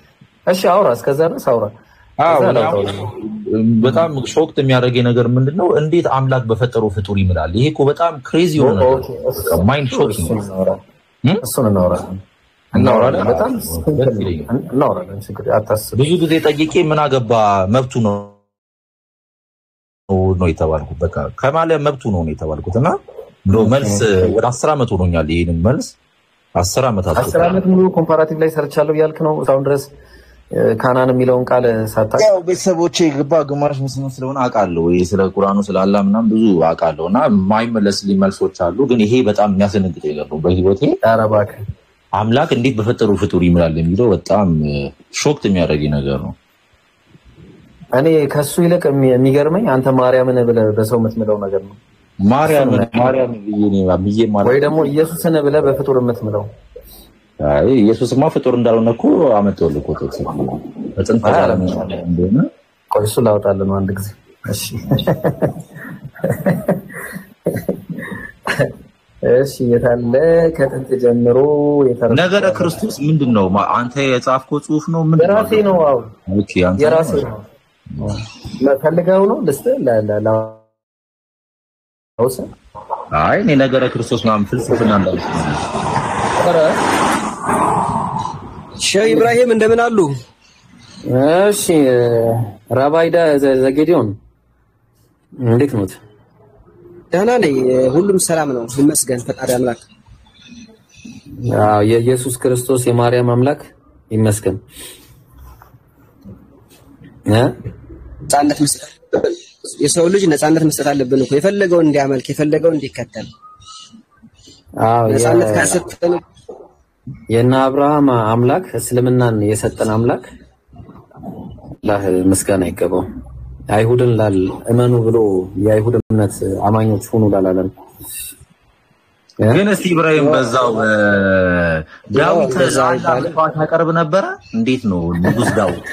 እሺ አውራ እስከዛ ድረስ አውራ በጣም ሾክት የሚያደርገኝ ነገር ምንድነው እንዴት አምላክ በፈጠረው ፍጡር ይምላል ይሄ እኮ በጣም ክሬዚ የሆነ ነገር ማይንድ ሾኪንግ እሱን እናወራለን በጣም እናወራለን ችግር አታስብ ብዙ ጊዜ ጠይቄ ምን አገባ መብቱ ነው የተባልኩት በቃ ከማለ መብቱ ነው የተባልኩትና እንደው መልስ ወደ 10 አመት ሆኖኛል ይሄንን መልስ 10 አመት ሙሉ ኮምፓራቲቭ ላይ ሰርቻለሁ ያልክ ነው እስካሁን ድረስ ካናን የሚለውን ቃል ሳታውቅ ያው ቤተሰቦቼ ግማሽ ሙስሊም ስለሆነ አውቃለሁ ይሄ ስለ ቁርአኑ ስለ አላህ ምናምን ብዙ አውቃለሁና ማይመለስልኝ መልሶች አሉ ግን ይሄ በጣም የሚያስነግጥ ነገር ነው በህይወቴ አረባክ አምላክ እንዴት በፈጠረው ፍጡር ይምላል የሚለው በጣም ሾክት የሚያደርገኝ ነገር ነው እኔ ከሱ ይልቅ የሚገርመኝ አንተ ማርያምን ብለህ በሰው የምትምለው ነገር ነው ማርያም ብዬ ማለት ወይ ደግሞ ኢየሱስን ብለህ በፍጡር የምትምለው አይ ኢየሱስማ ፍጡር እንዳልሆነ እኮ አመጣው ልኮ በጥንት ዓለም እንደሆነ ቆይሱ ላውጣለን ነው አንድ ጊዜ እሺ እሺ የታለ ከጥንት ጀምሮ ነገረ ክርስቶስ ምንድነው አንተ የጻፍከው ጽሁፍ ነው ምንድነው የራሴ ነው አው ኦኬ አንተ የራሴ ነው ለፈልገው ነው ለውሰ አይ እኔ ነገረ ክርስቶስ ምናምን ፍልስፍና እንዳልኩ ሼህ ኢብራሂም እንደምን አሉ እሺ ራባይዳ ዘጌዲዮን እንዴት ነው ደህና ነኝ ሁሉም ሰላም ነው ይመስገን ፈጣሪ አምላክ የኢየሱስ ክርስቶስ የማርያም አምላክ ይመስገን ነፃነት መስጠት የሰው ልጅ ነፃነት መስጠት አለብን እኮ የፈለገውን እንዲያመልክ የፈለገውን እንዲከተል ነፃነት ካሰጠን የና አብርሃም አምላክ እስልምናን የሰጠን አምላክ አላህ ምስጋና ይገባው አይሁድን እመኑ ብሎ የአይሁድ እምነት አማኞች ሆኑ ላላለም ግን እስቲ ኢብራሂም በዛው ዳዊት አላህ ያቀርብ ነበር እንዴት ነው ንጉስ ዳዊት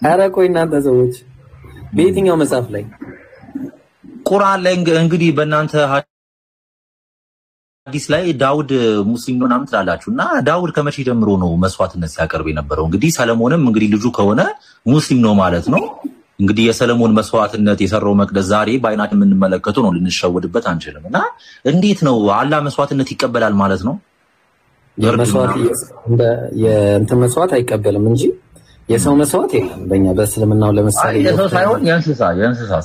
አረ ቆይ እናንተ ሰዎች በየትኛው መጽሐፍ ላይ ቁርአን ላይ እንግዲህ በእናንተ ሐዲስ ላይ ዳውድ ሙስሊም ነው ምናምን ትላላችሁና ዳውድ ከመቼ ጀምሮ ነው መስዋዕትነት ሲያቀርብ የነበረው እንግዲህ ሰለሞንም እንግዲህ ልጁ ከሆነ ሙስሊም ነው ማለት ነው እንግዲህ የሰለሞን መስዋዕትነት የሰራው መቅደስ ዛሬ ባይናችን የምንመለከተው ነው ልንሸወድበት አንችልምና እንዴት ነው አላህ መስዋዕትነት ይቀበላል ማለት ነው የእንትን መስዋዕት አይቀበልም እንጂ የሰው መስዋዕት የለም በእኛ በእስልምናው ለምሳሌ የሰው ሳይሆን የእንስሳ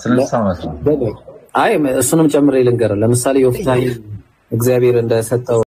ስለንስሳ መስዋዕት አይ እሱንም ጨምሬ ልንገር ለምሳሌ ዮፍታሔ እግዚአብሔር እንደሰጠው